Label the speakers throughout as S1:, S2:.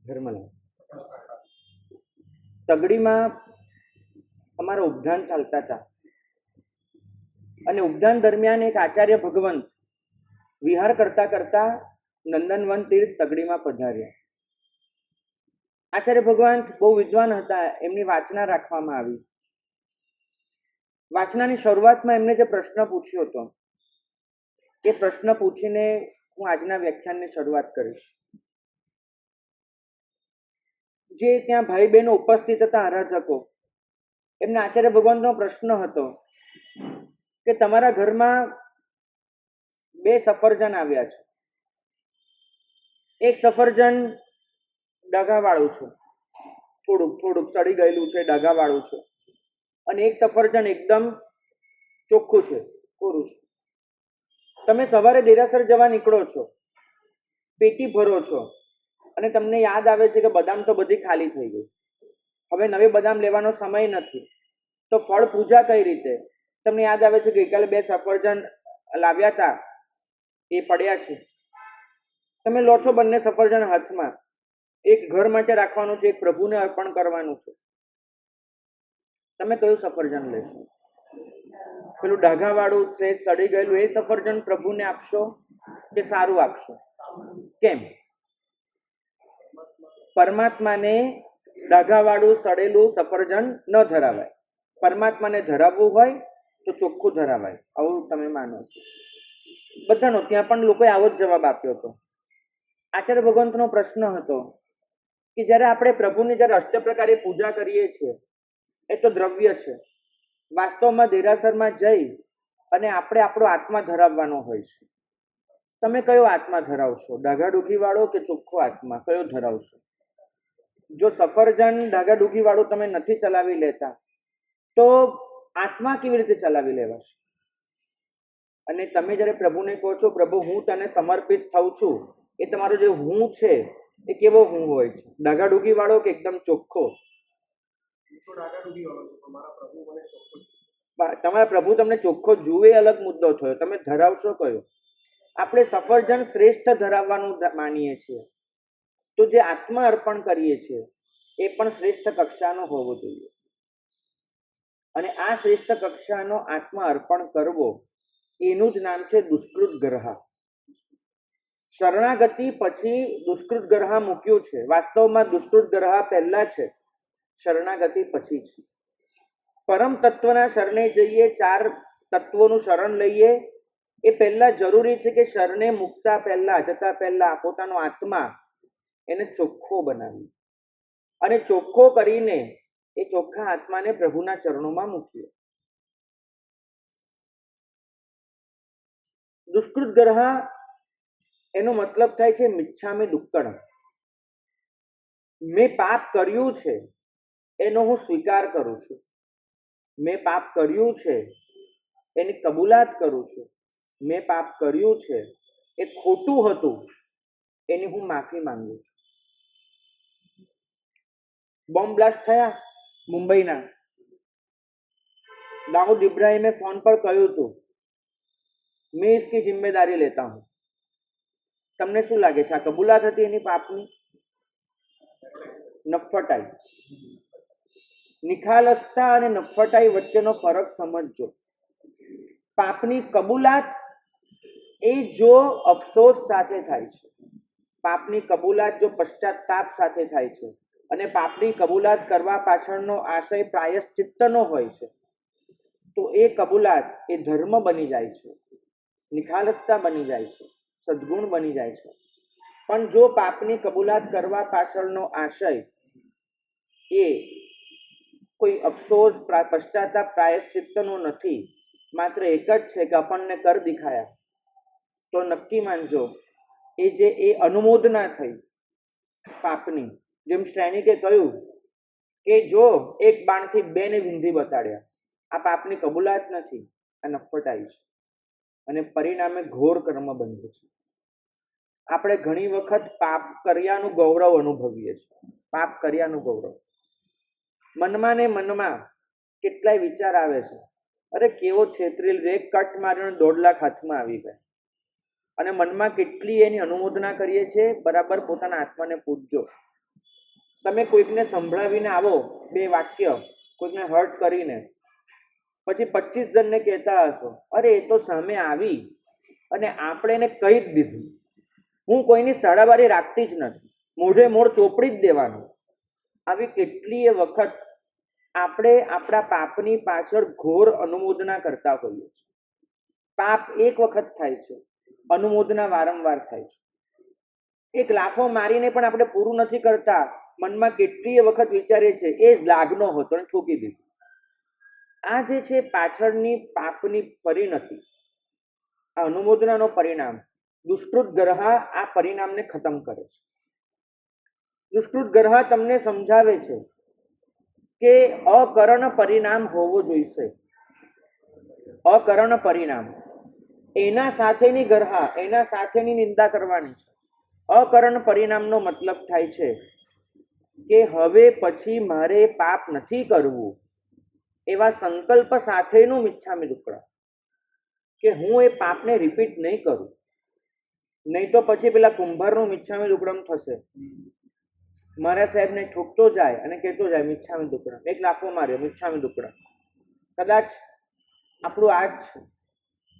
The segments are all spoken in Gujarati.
S1: ધર્મલાલ તગડીમાં અમારા ઉપધાન ચાલતા હતા અને ઉપધાન દરમિયાન એક આચાર્ય ભગવંત વિહાર કરતા કરતા નંદનવન તીર્થ તગડીમાં પધાર્યા. આચાર્ય ભગવંત બહુ વિદ્વાન હતા. એમની વાચના રાખવામાં આવી. વાચનાની શરૂઆતમાં એમને જે પ્રશ્ન પૂછ્યો હતો એ પ્રશ્ન પૂછીને હું આજના વ્યાખ્યાનની શરૂઆત કરીશ. જે ત્યાં ભાઈ બહેનો ઉપસ્થિત હતા આરાધકો, એમને આચાર્ય ભગવંતનો પ્રશ્ન હતો કે તમારા ઘરમાં 2 સફરજન આવ્યા છે. એક સફરજન ડાઘાવાળું છે, થોડુંક સડી ગયેલું છે, ડાઘાવાળું છે, અને એક સફરજન એકદમ ચોખ્ખું છે, કોરું છે. તમે સવારે દેરાસર જવા નીકળો છો, પેટી ભરો છો અને તમને યાદ આવે છે કે બદામ તો બધી ખાલી થઈ ગઈ, હવે નવી બદામ લેવાનો સમય નથી, તો ફળ પૂજા કઈ રીતે? તમને યાદ આવે છે કે ગઈકાલે 2 સફરજન લાવ્યા હતા, એ પડ્યા છે. તમે લો છો બંને સફરજન હાથમાં. એક ઘર માટે રાખવાનું છે, એક પ્રભુને અર્પણ કરવાનું છે. તમે કયું સફરજન લેશો? પેલું ડાઘાવાળું છે, સડી ગયેલું, એ સફરજન પ્રભુને આપશો કે સારું આપશો? કેમ? પરમાત્માને ડાઘાવાળું સડેલું સફરજન ન ધરાવાય. પરમાત્માને ધરાવવું હોય તો ચોખ્ખું ધરાવાય, આવું તમે માનો છો? બધાનો ત્યાં પણ લોકોએ આવો જ જવાબ આપ્યો હતો. આચાર્ય ભગવંતનો પ્રશ્ન હતો કે જ્યારે આપણે પ્રભુની જ્યારે અષ્ટપ્રકારે પૂજા કરીએ છીએ, એ તો દ્રવ્ય છે. વાસ્તવમાં દેરાસરમાં જઈ અને આપણે આપણો આત્મા ધરાવવાનો હોય છે. તમે કયો આત્મા ધરાવશો? ડાઘાડુઘી વાળો કે ચોખ્ખો આત્મા? કયો ધરાવશો? જો સફરજન ડાઘાડુઘી વાળું તમે નથી ચલાવી લેતા, તો આત્મા કેવી રીતે ચલાવી લેવાશે? અને તમે જ્યારે પ્રભુને કહો છો, પ્રભુ હું તને સમર્પિત થઉં છું, એ તમારો જે હું છે એ કેવો હું હોય છે? ડાઘાડુઘી વાળો કે એકદમ ચોખ્ખો? તમારા પ્રભુ તમને ચોખ્ખો જુએ, અલગ મુદ્દો થયો. તમે ધરાવશો કયો? આપણે સફરજન શ્રેષ્ઠ ધરાવવાનું માનીએ છીએ, તો જે આત્મા અર્પણ કરીએ છીએ એ પણ શ્રેષ્ઠ કક્ષાનો હોવો જોઈએ. અને આ શ્રેષ્ઠ કક્ષાનો આત્મા અર્પણ કરવો, એનું જ નામ છે દુષ્કૃત ગ્રહા. શરણાગતિ પછી દુષ્કૃત ગ્રહા મૂક્યું છે. વાસ્તવમાં દુષ્કૃત ગ્રહા પહેલા છે, શરણાગતિ પછી છે. પરમ તત્વના શરણે જઈએ, 4 તત્વોનું શરણ લઈએ, એ પહેલા જરૂરી છે કે શરણે મૂકતા પહેલા, જતા પહેલા પોતાનો આત્મા એને ચોખ્ખો બનાવી અને ચોખ્ખો કરીને એ ચોખ્ખા આત્માને પ્રભુના ચરણોમાં મૂક્યો. દુષ્કૃત ગ્રહા એનો મતલબ થાય છે મિચ્છામિ દુક્કડમ. મેં પાપ કર્યું છે એનો હું સ્વીકાર કરું છું. મેં પાપ કર્યું છે એની કબૂલાત કરું છું. મેં પાપ કર્યું છે, એ ખોટું હતું, એની હું માફી માંગુ છું. બોમ્બ બ્લાસ્ટ થયા મુંબઈના, દાઉદ ઇબ્રાહિમે ફોન પર કહ્યું હતું, મેં इसकी जिम्मेदारी लेता हूं. તમને શું લાગે છે, આ કબૂલાત હતી એની પાપની? નફટાઈ. નિખાલસતા અને નફટાઈ વચ્ચેનો ફરક સમજજો. પાપની કબૂલાત એ જો અફસોસ સાથે થાય છે, પાપની કબૂલાત જો પશ્ચાતાપ સાથે થાય છે, અને પાપની કબૂલાત કરવા પાછળનો આશય પ્રાયશ્ચિત્તનો હોય છે, તો એ કબૂલાત એ ધર્મ બની જાય છે, નિખાલસતા બની જાય છે, સદ્ગુણ બની જાય છે. પણ જો પાપની કબૂલાત કરવા પાછળનો આશય એ કોઈ અફસોસ, પશ્ચાતાપ, પ્રાયશ્ચિત્તનો નથી, માત્ર એક જ છે કે આપણને કર દિખાયા, તો નક્કી માનજો એ અનુમોદના થઈ પાપની. જેમ શ્રેણિકે કહ્યું કે જો એક બાણથી 2 ને વિંધી બતાડ્યા, આ પાપની કબૂલાત નથી, આ નફટાઈ છે, અને પરિણામે ઘોર કર્મ બંધ છે. આપણે ઘણી વખત પાપ કર્યાનું ગૌરવ અનુભવીએ છીએ. પાપ કર્યાનું ગૌરવ. મનમાં ને મનમાં કેટલાય વિચાર આવે છે, અરે કેવો છેતરેલ, એક કટ માર્યો 1.5 લાખ હાથમાં આવી ગયા. અને મનમાં કેટલી એની અનુમોદના કરીએ છીએ. બરાબર પોતાના આત્માને પૂછજો. તમે કોઈકને સંભળાવીને આવો 2 વાક્ય, કોઈકને હર્ટ કરીને, પછી 25 જણને કહેતા હશો, અરે એ તો સામે આવી અને આપણે એને કહી જ દીધું. હું કોઈની સડાબારી રાખતી જ નથી, મોઢે મોઢ ચોપડી જ દેવાનું. આવી કેટલીય વખત આપણે આપણા પાપની પાછળ ઘોર અનુમોદના કરતા હોઈએ છીએ. પાપ એક વખત થાય છે, અનુમોદના વારંવાર થાય છે. એક લાફો મારીને પણ આપણે પૂરું નથી કરતા, મનમાં કેટલીય વખત વિચારીએ છીએ એ જ લાગનો હતો અને ઠોકી દીધું. આ જે છે પાછળની પાપની પરિણતિ, આ અનુમોદનાનો પરિણામ, દુષ્કૃત ગ્રહા આ પરિણામને ખતમ કરે છે. દુષ્કૃત ગ્રહા તમને સમજાવે છે કે અકરણ પરિણામ હોવું જોઈશે. અકરણ પરિણામ, એના સાથેની ગ્રહા, એના સાથેની નિંદા કરવાની છે. અકરણ પરિણામનો મતલબ થાય છે કે હવે પછી મારે પાપ નથી કરવું, એવા સંકલ્પ સાથેનું મિચ્છામી દુક્કડમ, કે હું એ પાપને રિપીટ નહીં કરું. નહીં તો પછી પેલા કુંભારનું મિચ્છામી દુક્કડમ થશે. મારા સાહેબને ઠોકતો જાય અને કહેતો જાય મિચ્છામી દુક્કડમ, એક લાફો માર્યો મિચ્છામી દુક્કડમ. કદાચ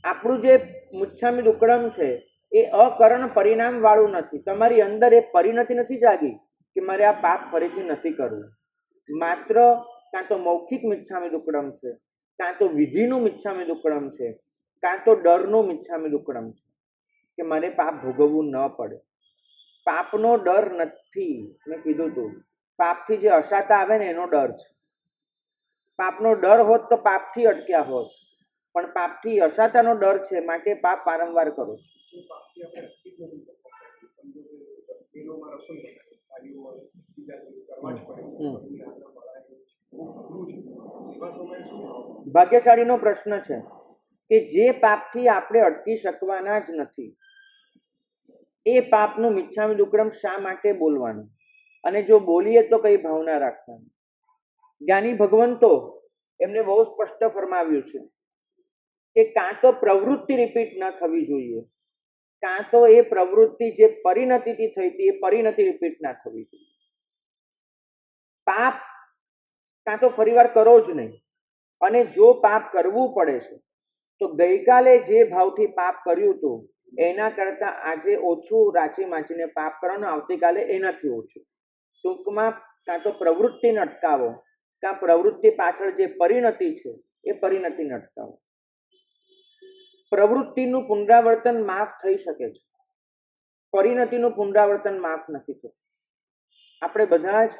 S1: આપણું જે મિચ્છામી દુક્કડમ છે એ અકરણ પરિણામ વાળું નથી. તમારી અંદર એ પરિણતિ નથી જાગી કે મારે આ પાપ ફરીથી નથી કરવું. માત્ર કાં તો મૌખિક મિચ્છામી દુક્કડમ છે, કાં તો વિધિનું મિચ્છામી દુક્કડમ છે, કાં તો ડરનું મિચ્છામી દુક્કડમ છે કે મારે પાપ ભોગવવું ન પડે. પાપનો ડર નથી. મેં કીધું હતું, પાપથી જે અશાતા આવે ને એનો ડર છે. પાપનો ડર હોત તો પાપથી અટક્યા હોત, પણ પાપથી અશાતાનો ડર છે, માટે પાપ વારંવાર કરો છો. ભાગ્યશાળીનો પ્રશ્ન છે કે જે પાપથી આપણે અટકી શકવાના જ નથી, એ પાપનું મિચ્છામી દુક્કડમ શા માટે બોલવાનું, અને જો બોલીએ તો કઈ ભાવના રાખવાની. જ્ઞાની ભગવંતો એમને બહુ સ્પષ્ટ ફરમાવ્યું છે કે કાં તો પ્રવૃત્તિ રિપીટ ન થવી જોઈએ, કાં તો એ પ્રવૃત્તિ જે પરિણતિથી થઈ હતી એ પરિણતિ રિપીટ ના થવી જોઈએ. પાપ કાં તો ફરીવાર કરો જ નહીં, અને જો પાપ કરવું પડે છે તો ગઈકાલે જે ભાવથી પાપ કર્યું હતું એના કરતાં આજે ઓછું રાચી માચીને પાપ કરવાનું, આવતીકાલે એનાથી ઓછું. ટૂંકમાં કાં તો પ્રવૃત્તિને અટકાવો, કાં પ્રવૃત્તિ પાછળ જે પરિણતિ છે એ પરિણતિને અટકાવો. પ્રવૃત્તિનું પુનરાવર્તન માફ થઈ શકે છે, પરિણતિનું પુનરાવર્તન માફ નથી થતું. આપણે બધા જ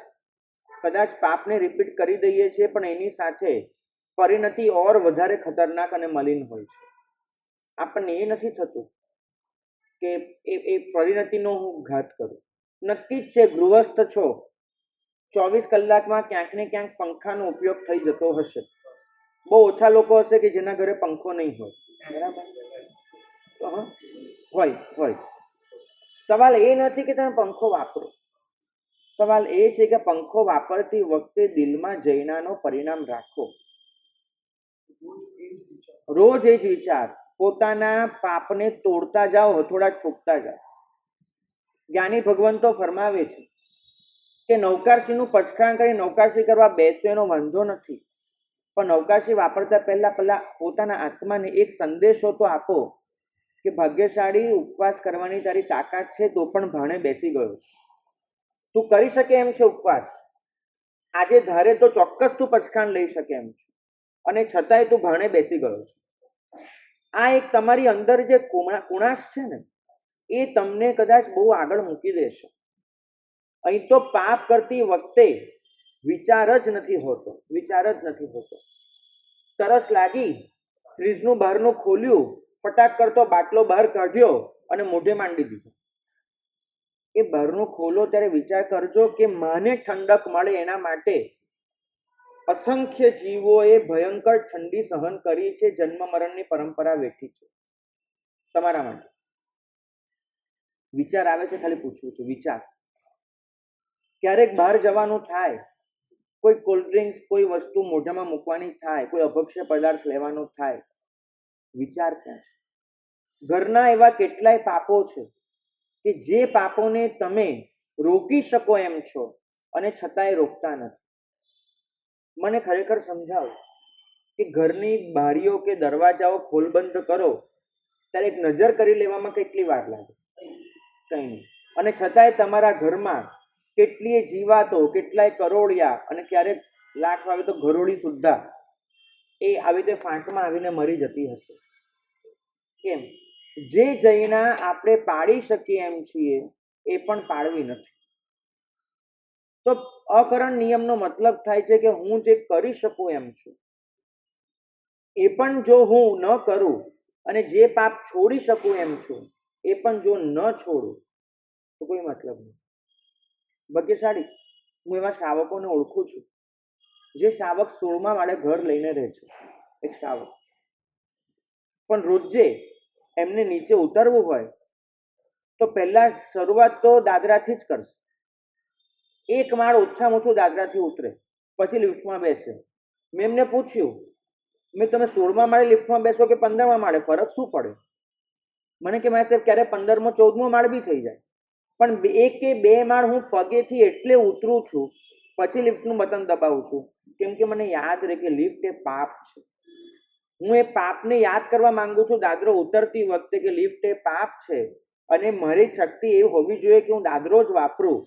S1: કદાચ પાપને રિપીટ કરી દઈએ છીએ, પણ એની સાથે પરિણતિ ઓર વધારે ખતરનાક અને મલિન હોય છે. આપણને એ નથી થતું કે એ પરિણતિનો હું ઘાત કરું. નક્કી જ છે, ગૃહસ્થ છો, 24 કલાકમાં ક્યાંક ને ક્યાંક પંખાનો ઉપયોગ થઈ જતો હશે. બહુ ઓછા લોકો હશે કે જેના ઘરે પંખો નહીં હોય, બરાબર? હોય. સવાલ એ નથી કે તમે પંખો વાપરો, સવાલ એ છે કે પંખો વાપરતી વખતે દિલમાં જૈનાનો પરિણામ રાખો. રોજ એ જ વિચાર, પોતાના પાપને તોડતા જાઓ, હથોડા ઠોકતા જાઓ. જ્ઞાની ભગવંતો ફરમાવે છે કે નૌકારશીનું પચખાણ કરી નૌકારશી કરવા બેસો એનો વાંધો નથી, પણ નૌકારશી વાપરતા પહેલા પોતાના આત્માને એક સંદેશો તો આપો કે ભાગ્યશાળી, ઉપવાસ કરવાની તારી તાકાત છે તો પણ ભાણે બેસી ગયો છે. તું કરી શકે એમ છે ઉપવાસ, આજે ધારે તો ચોક્કસ તું પચખાણ લઈ શકે એમ છે, અને છતાંય તું ભાણે બેસી ગયો છે. આ એક તમારી અંદર જે કુણાશ છે ને એ તમને કદાચ બહુ આગળ મૂકી દેશે. અહીં તો પાપ કરતી વખતે વિચાર જ નથી હોતો. તરસ લાગી, ફ્રીજનું બહારનું ખોલ્યું, ફટાક કરતો બાટલો બહાર કાઢ્યો અને મોઢે માંડી દીધો. એ બહારનું ખોલો ત્યારે વિચાર કરજો કે માને ઠંડક મળે એના માટે અસંખ્ય જીવોએ ભયંકર ઠંડી સહન કરી છે, જન્મ મરણની પરંપરા વેઠી છે તમારા માટે. વિચાર આવે છે, ખાલી પૂછવું છે, વિચાર. ક્યારેક બહાર જવાનું થાય, કોઈ કોલ્ડ ડ્રિંક્સ, કોઈ વસ્તુ મોઢામાં મૂકવાની થાય, કોઈ અભક્ષ્ય પદાર્થ લેવાનો થાય, વિચાર ક્યાં છે? ઘરના એવા કેટલાય પાપો છે કે જે પાપોને તમે રોકી શકો એમ છો, અને છતાંય રોકતા નથી. મને ખરેખર સમજાવો કે ઘરની બારીઓ કે દરવાજાઓ ખોલબંધ કરો ત્યારે એક નજર કરી લેવામાં કેટલી વાર લાગે? કંઈ નહીં. અને છતાંય તમારા ઘરમાં કેટલીય જીવાતો, કેટલાય કરોળિયા અને ક્યારેક લાખ આવે તો ઘરોળી સુદ્ધા એ આવી રીતે ફાંકમાં આવીને મરી જતી હશે. કેમ? જે જૈના આપણે પાડી શકીએ એમ છીએ એ પણ પાડવી નથી. તો અકરણ નિયમનો મતલબ થાય છે કે હું જે કરી શકું એમ છું એ પણ જો હું ન કરું અને જે પાપ છોડી શકું એમ છું એ પણ જો ન છોડું તો કોઈ મતલબ નહીં. ભાગ્યશાળી હું એવા શ્રાવકોને ઓળખું છું જે શ્રાવક 16મા માળે ઘર લઈને રહે છે. એક શ્રાવક પણ રોજે એમને નીચે ઉતરવું હોય તો પહેલા શરૂઆત તો દાદરાથી જ કરશે. એક માળ ઓછામાં ઓછું દાદરાથી ઉતરે, પછી લિફ્ટમાં બેસે. મેં એમને પૂછ્યું, મેં તમે 16મા માળે લિફ્ટમાં બેસો કે 15મા માળે, ફરક શું પડે? મને કે મારે સાહેબ ક્યારે 15મો 14મો માળ બી થઈ જાય, પણ એક કે બે માળ હું પગેથી એટલે ઉતરું છું, પછી લિફ્ટનું બટન દબાવું છું કેમ કે મને યાદ રહે કે લિફ્ટ એ પાપ છે. હું એ પાપને યાદ કરવા માંગુ છું દાદરો ઉતરતી વખતે કે લિફ્ટ એ પાપ છે અને મારી શક્તિ એવી હોવી જોઈએ કે હું દાદરો જ વાપરું.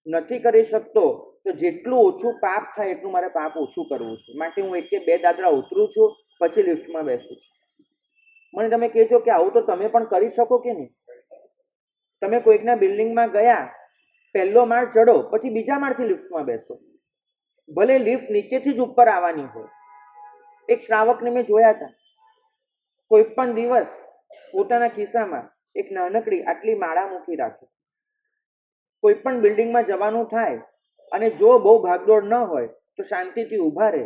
S1: નથી કરી શકતો તો જેટલું ઓછું પાપ થાય એટલું મારે પાપ ઓછું કરવું છે. માટે હું એક કે બે દાદરા ઉતરું છું, પછી લિફ્ટમાં બેસું છું. મને તમે કહેજો કે આવું તો તમે પણ કરી શકો કે નહીં? તમે કોઈકના બિલ્ડિંગમાં ગયા, પહેલો માળ ચડો, પછી બીજા માળથી લિફ્ટમાં બેસો, ભલે લિફ્ટ નીચેથી જ ઉપર આવવાની હોય. એક શ્રાવકને મેં જોયા હતા, કોઈ પણ દિવસ પોતાના ખિસ્સામાં એક નાનકડી આટલી માળા મૂકી રાખે. કોઈ પણ બિલ્ડિંગમાં જવાનું થાય અને જો બહુ ભાગદોડ ન હોય તો શાંતિથી ઊભા રહે,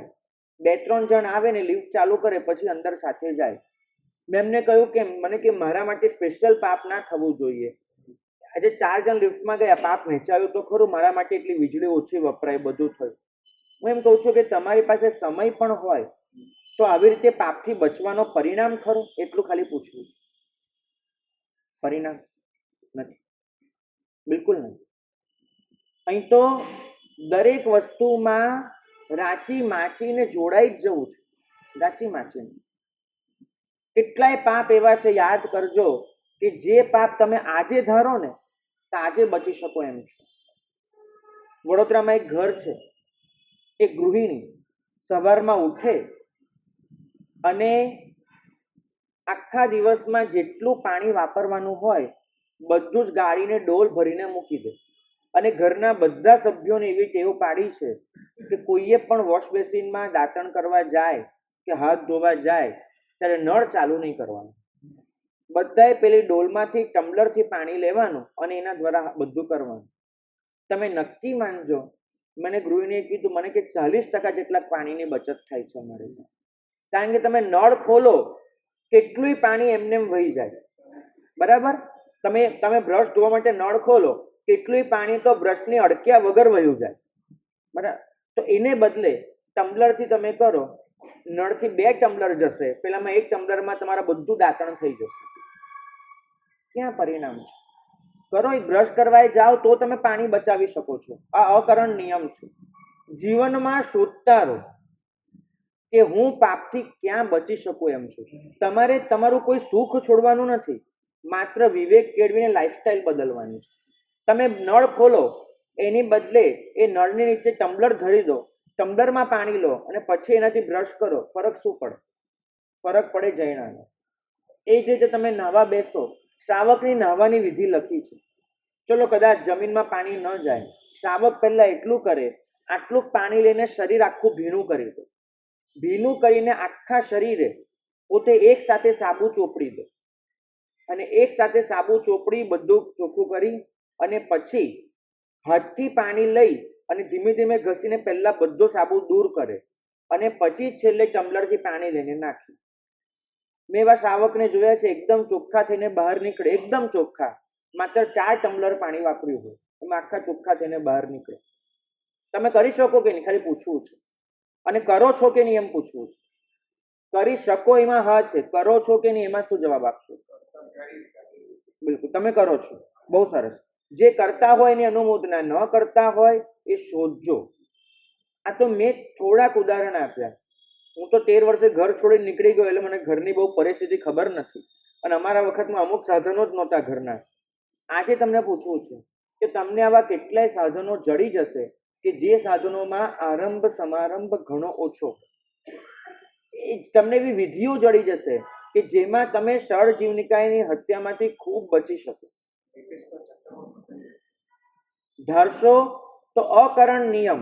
S1: 2-3 જણ આવે ને લિફ્ટ ચાલુ કરે પછી અંદર સાથે જાય. મેં એમને કહ્યું કે મને કે મારા માટે સ્પેશિયલ પાપ ના થવું જોઈએ. આજે 4 જણ લિફ્ટમાં ગયા, પાપ વહેંચાયું તો ખરું, મારા માટે એટલી વીજળી ઓછી વપરાય, બધું થયું. હું એમ કહું છું કે તમારી પાસે સમય પણ હોય તો આવી રીતે પાપથી બચવાનો પરિણામ ખરો, એટલું ખાલી પૂછવું છે. પરિણામ નથી, બિલકુલ નથી. અહીં તો દરેક વસ્તુમાં રાચી માચીને જોડાઈ જ જવું છે. રાચી માચીને કેટલાય પાપ એવા છે, યાદ કરજો, કે જે પાપ તમે આજે ધારો ને તો આજે બચી શકો એમ છો. વડોદરામાં એક ઘર છે, એક ગૃહિણી સવારમાં ઉઠે અને આખા દિવસમાં જેટલું પાણી વાપરવાનું હોય બધું જ ગાળીને ડોલ ભરીને મૂકી દે. અને ઘરના બધા સભ્યોને એવી ટેવ પાડી છે કે કોઈએ પણ વોશ બેસિનમાં દાંતણ કરવા જાય કે હાથ ધોવા જાય ત્યારે નળ ચાલુ નહીં કરવાનું. બધાએ પેલી ડોલમાંથી ટમ્બલરથી પાણી લેવાનું અને એના દ્વારા બધું કરવાનું. તમે નક્કી માનજો, મને ગૃહિણીએ કીધું, મને કે 40% જેટલા પાણીની બચત થાય છે અમારે. કારણ કે તમે નળ ખોલો કેટલુંય પાણી એમને વહી જાય, બરાબર? તમે બ્રશ ધોવા માટે નળ ખોલો કેટલુંય પાણી તો બ્રશની અડક્યા વગર વહ્યું જાય, બરાબર? તો એને બદલે ટમ્બલરથી તમે કરો, નળથી 2 ટમ્બલર જશે, પેલામાં 1 ટમ્બલરમાં તમારા બધું દાંતણ થઈ જશે. ક્યાં પરિણામ છે? કરો, એક બ્રશ કરવા જાઓ તો તમે પાણી બચાવી શકો છો. આ અકરણ નિયમ છે. જીવનમાં શોધતા રહો કે હું પાપથી ક્યાં બચી શકું એમ છું. તમારે તમારું કોઈ સુખ છોડવાનું નથી, માત્ર વિવેક કેળવીને લાઈફસ્ટાઈલ બદલવાની છે. તમે નળ ખોલો એની બદલે એ નળની નીચે ટમ્બલર ધરી દો, ટમ્બલરમાં પાણી લો અને પછી એનાથી બ્રશ કરો, ફરક શું પડે? ફરક પડે જૈનાનો. એ જ રીતે તમે નાહવા બેસો, શ્રાવકની નાહવાની વિધિ લખી છે. ચલો કદાચ જમીનમાં પાણી ન જાય, શ્રાવક પહેલા એટલું કરે, આટલું પાણી લઈને શરીર આખું ભીનું કરી દો. ભીનું કરીને આખા શરીરે પોતે એક સાથે સાબુ ચોપડી દો અને એક સાથે સાબુ ચોપડી બધું ચોખ્ખું કરી અને પછી હાથથી પાણી લઈ અને ધીમે ધીમે ઘસીને પહેલા બધો સાબુ દૂર કરે અને પછી છેલ્લે ટમ્બલરથી પાણી લઈને નાખે. મેં એવા શ્રાવકને જોયા છે એકદમ ચોખ્ખા થઈને બહાર નીકળે, એકદમ ચોખ્ખા, માત્ર 4 ટમ્બલર પાણી વાપર્યું હોય એમાં આખા ચોખ્ખા થઈને બહાર નીકળે. તમે કરી શકો કે નહીં ખાલી પૂછવું છે, અને કરો છો કે નહીં એમ પૂછવું છે. કરી શકો એમાં હા છે, કરો છો કે નહીં એમાં શું જવાબ આપશો? બિલકુલ તમે કરો છો, બહુ સરસ. જે કરતા હોય એની અનુમોદના, ન કરતા હોય એ શોધજો. આ તો મેં થોડાક ઉદાહરણ આપ્યા. હું તો 13 વર્ષે ઘર છોડીને નીકળી ગયો એટલે મને ઘરની બહુ પરિસ્થિતિ ખબર નથી, અને અમારા વખતમાં અમુક સાધનો જ નહોતા ઘરના. આજે તમને પૂછવું છે કે તમને આવા કેટલાય સાધનો જડી જશે કે જે સાધનોમાં આરંભ સમારંભ ઘણો ઓછો, તમને એવી વિધિઓ જડી જશે કે જેમાં તમે સળ જીવનિકાની હત્યામાંથી ખૂબ બચી શકો. ધારશો તો અકરણ નિયમ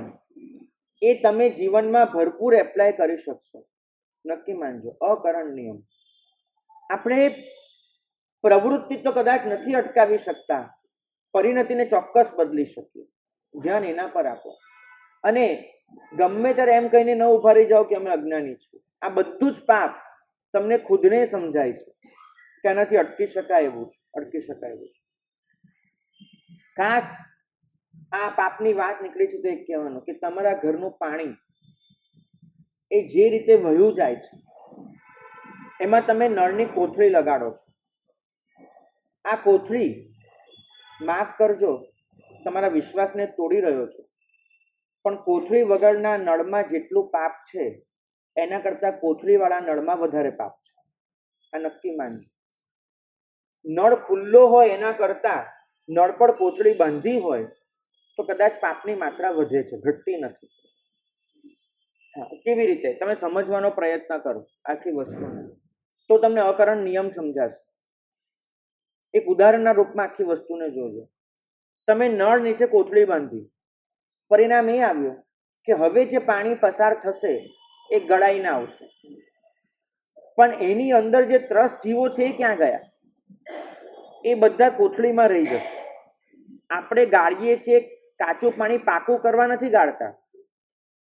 S1: એ તમે જીવનમાં ભરપૂર એપ્લાય કરી શકશો. નક્કી માનજો, અકરણ નિયમ. આપણે પ્રવૃત્તિ તો કદાચ નથી અટકાવી શકતા, પરિણતિને ચોક્કસ બદલી શકીએ. ધ્યાન એના પર આપો, અને ગમે ત્યારે એમ કહીને ન ઉભા રહી જાઓ કે અમે અજ્ઞાની છીએ. આ બધું જ પાપ તમને ખુદને સમજાય છે કે આનાથી અટકી શકાય એવું છે, અટકી શકાય એવું છે. ખાસ આ પાપની વાત નીકળી છે તો એક કહેવાનું કે તમારા ઘરનું પાણી એ જે રીતે વહ્યું જાય છે એમાં તમે નળની કોથળી લગાડો છો. આ કોથળી, માફ કરજો, તમારા વિશ્વાસને તોડી રહ્યો છે, પણ કોથળી વગરના નળમાં જેટલું પાપ છે એના કરતાં કોથળીવાળા નળમાં વધારે પાપ છે. આ નક્કી માનજો. નળ ખુલ્લો હોય એના કરતાં નળ પર કોથળી બાંધી હોય તો કદાચ પાપની માત્રા વધે છે, ઘટતી નથી. કેવી રીતે તમે સમજવાનો પ્રયત્ન કરો આખી વસ્તુને, તો તમને અકરણ નિયમ સમજાશે. એક ઉદાહરણના રૂપમાં આખી વસ્તુને જોજો. તમે નળ નીચે કોથળી બાંધી, પરિણામ એ આવ્યું કે હવે જે પાણી પસાર થશે એ ગળાઈને આવશે, પણ એની અંદર જે ત્રસ્ત જીવો છે એ ક્યાં ગયા? એ બધા કોથળીમાં રહી જશે. આપણે ગાળીએ છીએ કાચું પાણી પાકું કરવા નથી ગાળતા,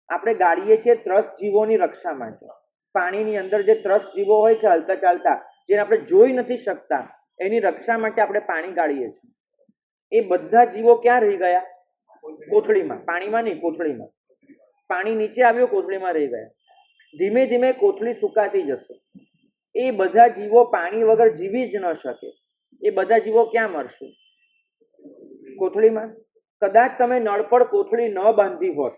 S1: આપણે ગાળીએ છીએ ત્રસ્ત જીવોની રક્ષા માટે. પાણીની અંદર જે ત્રસ્ત જીવો હોય છે ચાલતા ચાલતા, જેને આપણે જોઈ નથી શકતા, એની રક્ષા માટે આપણે પાણી ગાળીએ છીએ. એ બધા જીવો ક્યાં રહી ગયા? કોથળીમાં. પાણીમાં નહીં, કોથળીમાં. પાણી નીચે આવ્યું, કોથળીમાં રહી ગયા. ધીમે ધીમે કોથળી સુકાતી જશે. એ બધા જીવો પાણી વગર જીવી જ ન શકે. એ બધા જીવો ક્યાં મરશે? કોથળીમાં. કદાચ તમે નળ પર કોથળી ન બાંધી હોત,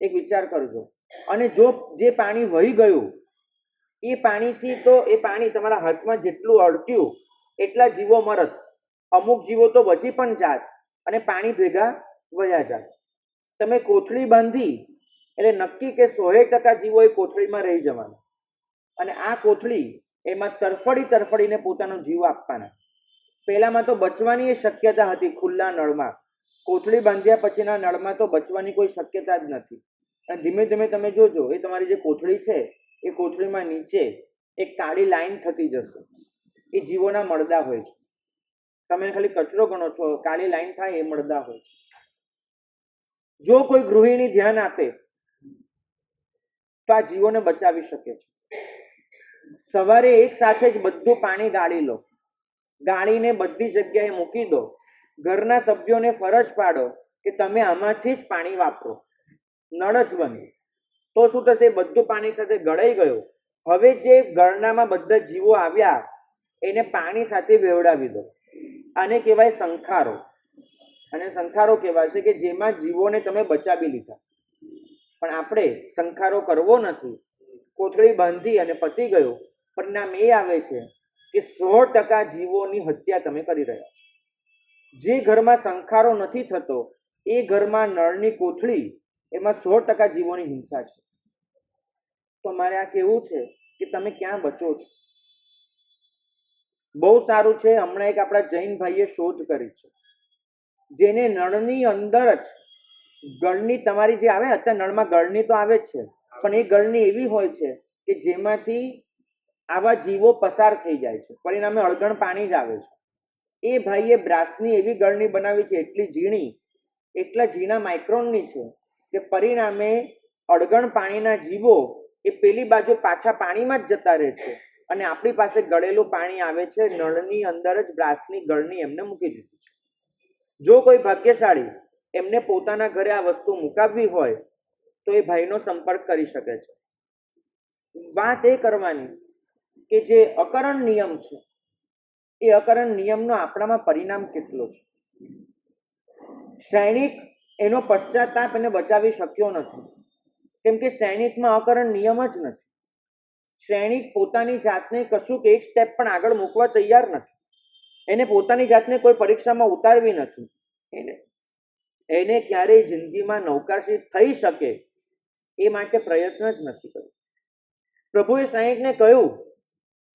S1: એક વિચાર કરજો, અને જો જે પાણી વહી ગયું એ પાણીથી, તો એ પાણી તમારા હાથમાં જેટલું અડક્યું એટલા જીવો મરત. અમુક જીવો તો બચી પણ જાત અને પાણી ભેગા વયા જાત. તમે કોથળી બાંધી એટલે નક્કી કે 100% જીવો એ કોથળીમાં રહી જવાના, અને આ કોથળી એમાં તરફડીને પોતાનો જીવ આપવાના. પહેલામાં તો બચવાની એ શક્યતા હતી ખુલ્લા નળમાં, કોથળી બાંધ્યા પછીના નળમાં તો બચવાની કોઈ શક્યતા જ નથી. અને ધીમે ધીમે તમે જોજો, એ તમારી જે કોથળી છે એ કોથળીમાં નીચે એક કાળી લાઈન થતી જશે. એ જીવોના મળદા હોય છે. તમે ખાલી કચરો ગણો છો, કાળી લાઈન થાય એ મળદા હોય છે. જો કોઈ ગૃહિણી ધ્યાન આપે તો આ જીવોને બચાવી શકે છે. સવારે એક સાથે જ બધું પાણી ગાળી લો, ગાળીને બધી જગ્યાએ મૂકી દો. ઘરના સભ્યોને ફરજ પાડો કે તમે આમાંથી જ પાણી વાપરો, નળ જ બંધ. તો શું થશે? બધું પાણી સાથે ગળાઈ ગયું. હવે જે ગળનામાં બધા જીવો આવ્યા એને પાણી સાથે વેવડાવી દો. આને કહેવાય સંખારો. અને સંખારો કહેવાશે કે જેમાં જીવોને તમે બચાવી લીધા. પણ આપણે સંખારો કરવો નથી, કોથળી બાંધી અને પતી ગયો. પરિણામ એ આવે છે કે 100% જીવોની હત્યા તમે કરી રહ્યા છો. જે ઘરમાં સંખારો નથી થતો એ ઘરમાં નળની કોથળી, એમાં 100% જીવોની હિંસા છે. તો મારે આ કહેવું છે કે તમે ક્યાં બચો છો. બહુ સારું છે, હમણાં એક આપણા જૈન ભાઈએ શોધ કરી છે, જેને નળની અંદર જ ગળની તમારી જે આવે, અત્યારે નળમાં ગળની તો આવે જ છે, પણ એ ગળની એવી હોય છે કે જેમાંથી આવા જીવો પસાર થઈ જાય છે, પરિણામે અળગણ પાણી જ આવે છે. એ ભાઈએ બ્રાસની એવી ગળની બનાવી છે, એટલી ઝીણી, એટલા ઝીણા માઇક્રોનની છે કે પરિણામે અળગણ પાણીના જીવો એ પેલી બાજુ પાછા પાણીમાં જ જતા રહે છે, અને આપણી પાસે ગળેલું પાણી આવે છે. નળની અંદર જ બ્રાસની ગળની એમને મૂકી દીધી છે. જો કોઈ ભાગ્યશાળી એમને પોતાના ઘરે આ વસ્તુ મુકાવવી હોય તો એ ભાઈનો સંપર્ક કરી શકે છે. વાત એ કરવાની કે જે અકરણ નિયમ છે એ અકરણ નિયમનો આપણામાં પરિણામ કેટલો છે. શ્રેણિક એનો પશ્ચાતાપ એને બચાવી શક્યો નથી, કેમ કે શ્રેણિકમાં અકરણ નિયમ જ નથી. શ્રેણિક પોતાની જાતને કશુંક એક સ્ટેપ પણ આગળ મૂકવા તૈયાર નથી. એને પોતાની જાતને કોઈ પરીક્ષામાં ઉતારવી નથી. એને ક્યારેય જિંદગીમાં નૌકાશી થઈ શકે એ માટે પ્રયત્ન જ નથી કર્યો. પ્રભુએ શ્રેણિકને કહ્યું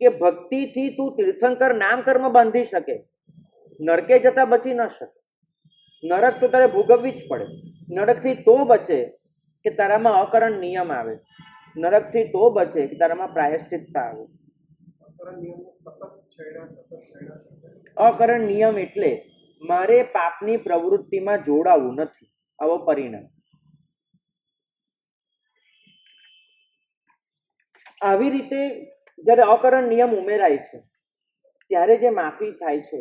S1: કે ભક્તિથી તું તીર્થંકર નામ કર્મ બાંધી શકે, નરકે જતા બચી ન શકે. નરક તો તારે ભોગવવી જ પડે. નરકથી તો બચે કે તારામાં અકરણ નિયમ આવે. નરકથી તો બચે કે તારામાં પ્રાયશ્ચિતતા આવે. અકરણ નિયમ એટલે મારે પાપની પ્રવૃત્તિમાં જોડાવું નથી, આવો પરિણામ. આવી રીતે જ્યારે અકરણ નિયમ ઉમેરાય છે ત્યારે જે માફી થાય છે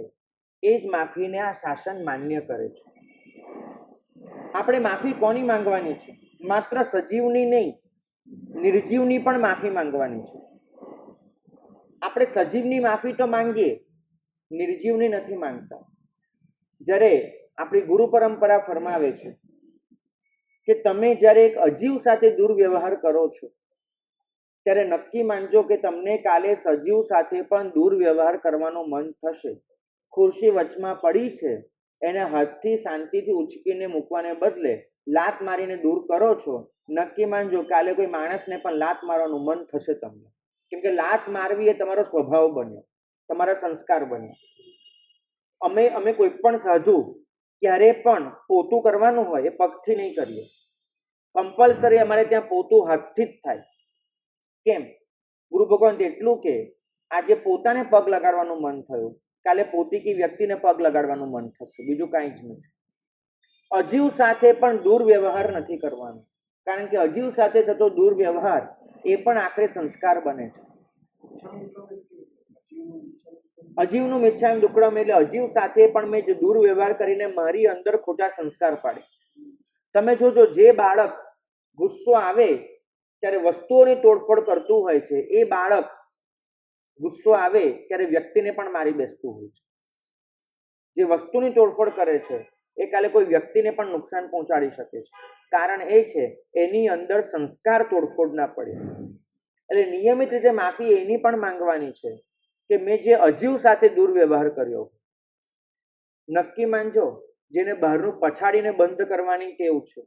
S1: એ જ માફીને આ શાસન માન્ય કરે છે. આપણે માફી કોની માંગવાની છે? માત્ર સજીવની નહીં, નિર્જીવની પણ માફી માંગવાની છે. આપણે સજીવની માફી તો માંગીએ, નિર્જીવની નથી માંગતા. જ્યારે આપણી ગુરુ પરંપરા ફરમાવે છે કે તમે જ્યારે એક અજીવ સાથે દુર્વ્યવહાર કરો છો ત્યારે નક્કી માનજો કે તમને કાલે સજીવ સાથે પણ દુર્વ્યવહાર કરવાનો મન થશે. ખુરશી વચમાં પડી છે, એને હાથથી શાંતિથી ઉચકીને મૂકવાને બદલે લાત મારીને દૂર કરો છો. નક્કી માનજો કાલે કોઈ માણસને પણ લાત મારવાનું મન થશે તમને, કેમ કે લાત મારવી એ તમારો સ્વભાવ બન્યો, તમારા સંસ્કાર બન્યા. અમે કોઈ પણ સાધુ ક્યારે પણ પોતું કરવાનું હોય એ પગથી નહીં કરીએ. કમ્પલસરી અમારે ત્યાં પોતું હાથથી જ થાય. કેમ? ગુરુ ભગવાન એટલું કે આજે પોતાને પગ લગાડવાનું મન થયું, કાલે પોતીકી વ્યક્તિને પગ લગાડવાનું મન થશે, બીજું કાંઈ જ નથી. અજીવ સાથે પણ દુર્વ્યવહાર નથી કરવાનો, કારણ કે અજીવ સાથે થતો દુર્વ્યવહાર એ પણ આખરે સંસ્કાર બને છે. અજીવનું મિચ્છામિ દુક્કડમ એટલે અજીવ સાથે પણ મેં જે દુર્વ્યવહાર કરીને મારી અંદર ખોટા સંસ્કાર પાડે. તમે જોજો, જે બાળક ગુસ્સો આવે ત્યારે વસ્તુઓની તોડફોડ કરતું હોય છે, એ બાળક ગુસ્સો આવે ત્યારે વ્યક્તિને પણ મારી બેસતું હોય છે. જે વસ્તુની તોડફોડ કરે છે એ કાલે કોઈ વ્યક્તિને પણ નુકસાન પહોંચાડી શકે છે. કારણ એ છે એની અંદર સંસ્કાર તોડફોડ ના પડે. એટલે નિયમિત રીતે માફી એની પણ માંગવાની છે કે મેં જે અજીવ સાથે દુર્વ્યવહાર કર્યો. નક્કી માનજો, જેને બહારનું પછાડીને બંધ કરવાની ટેવ છે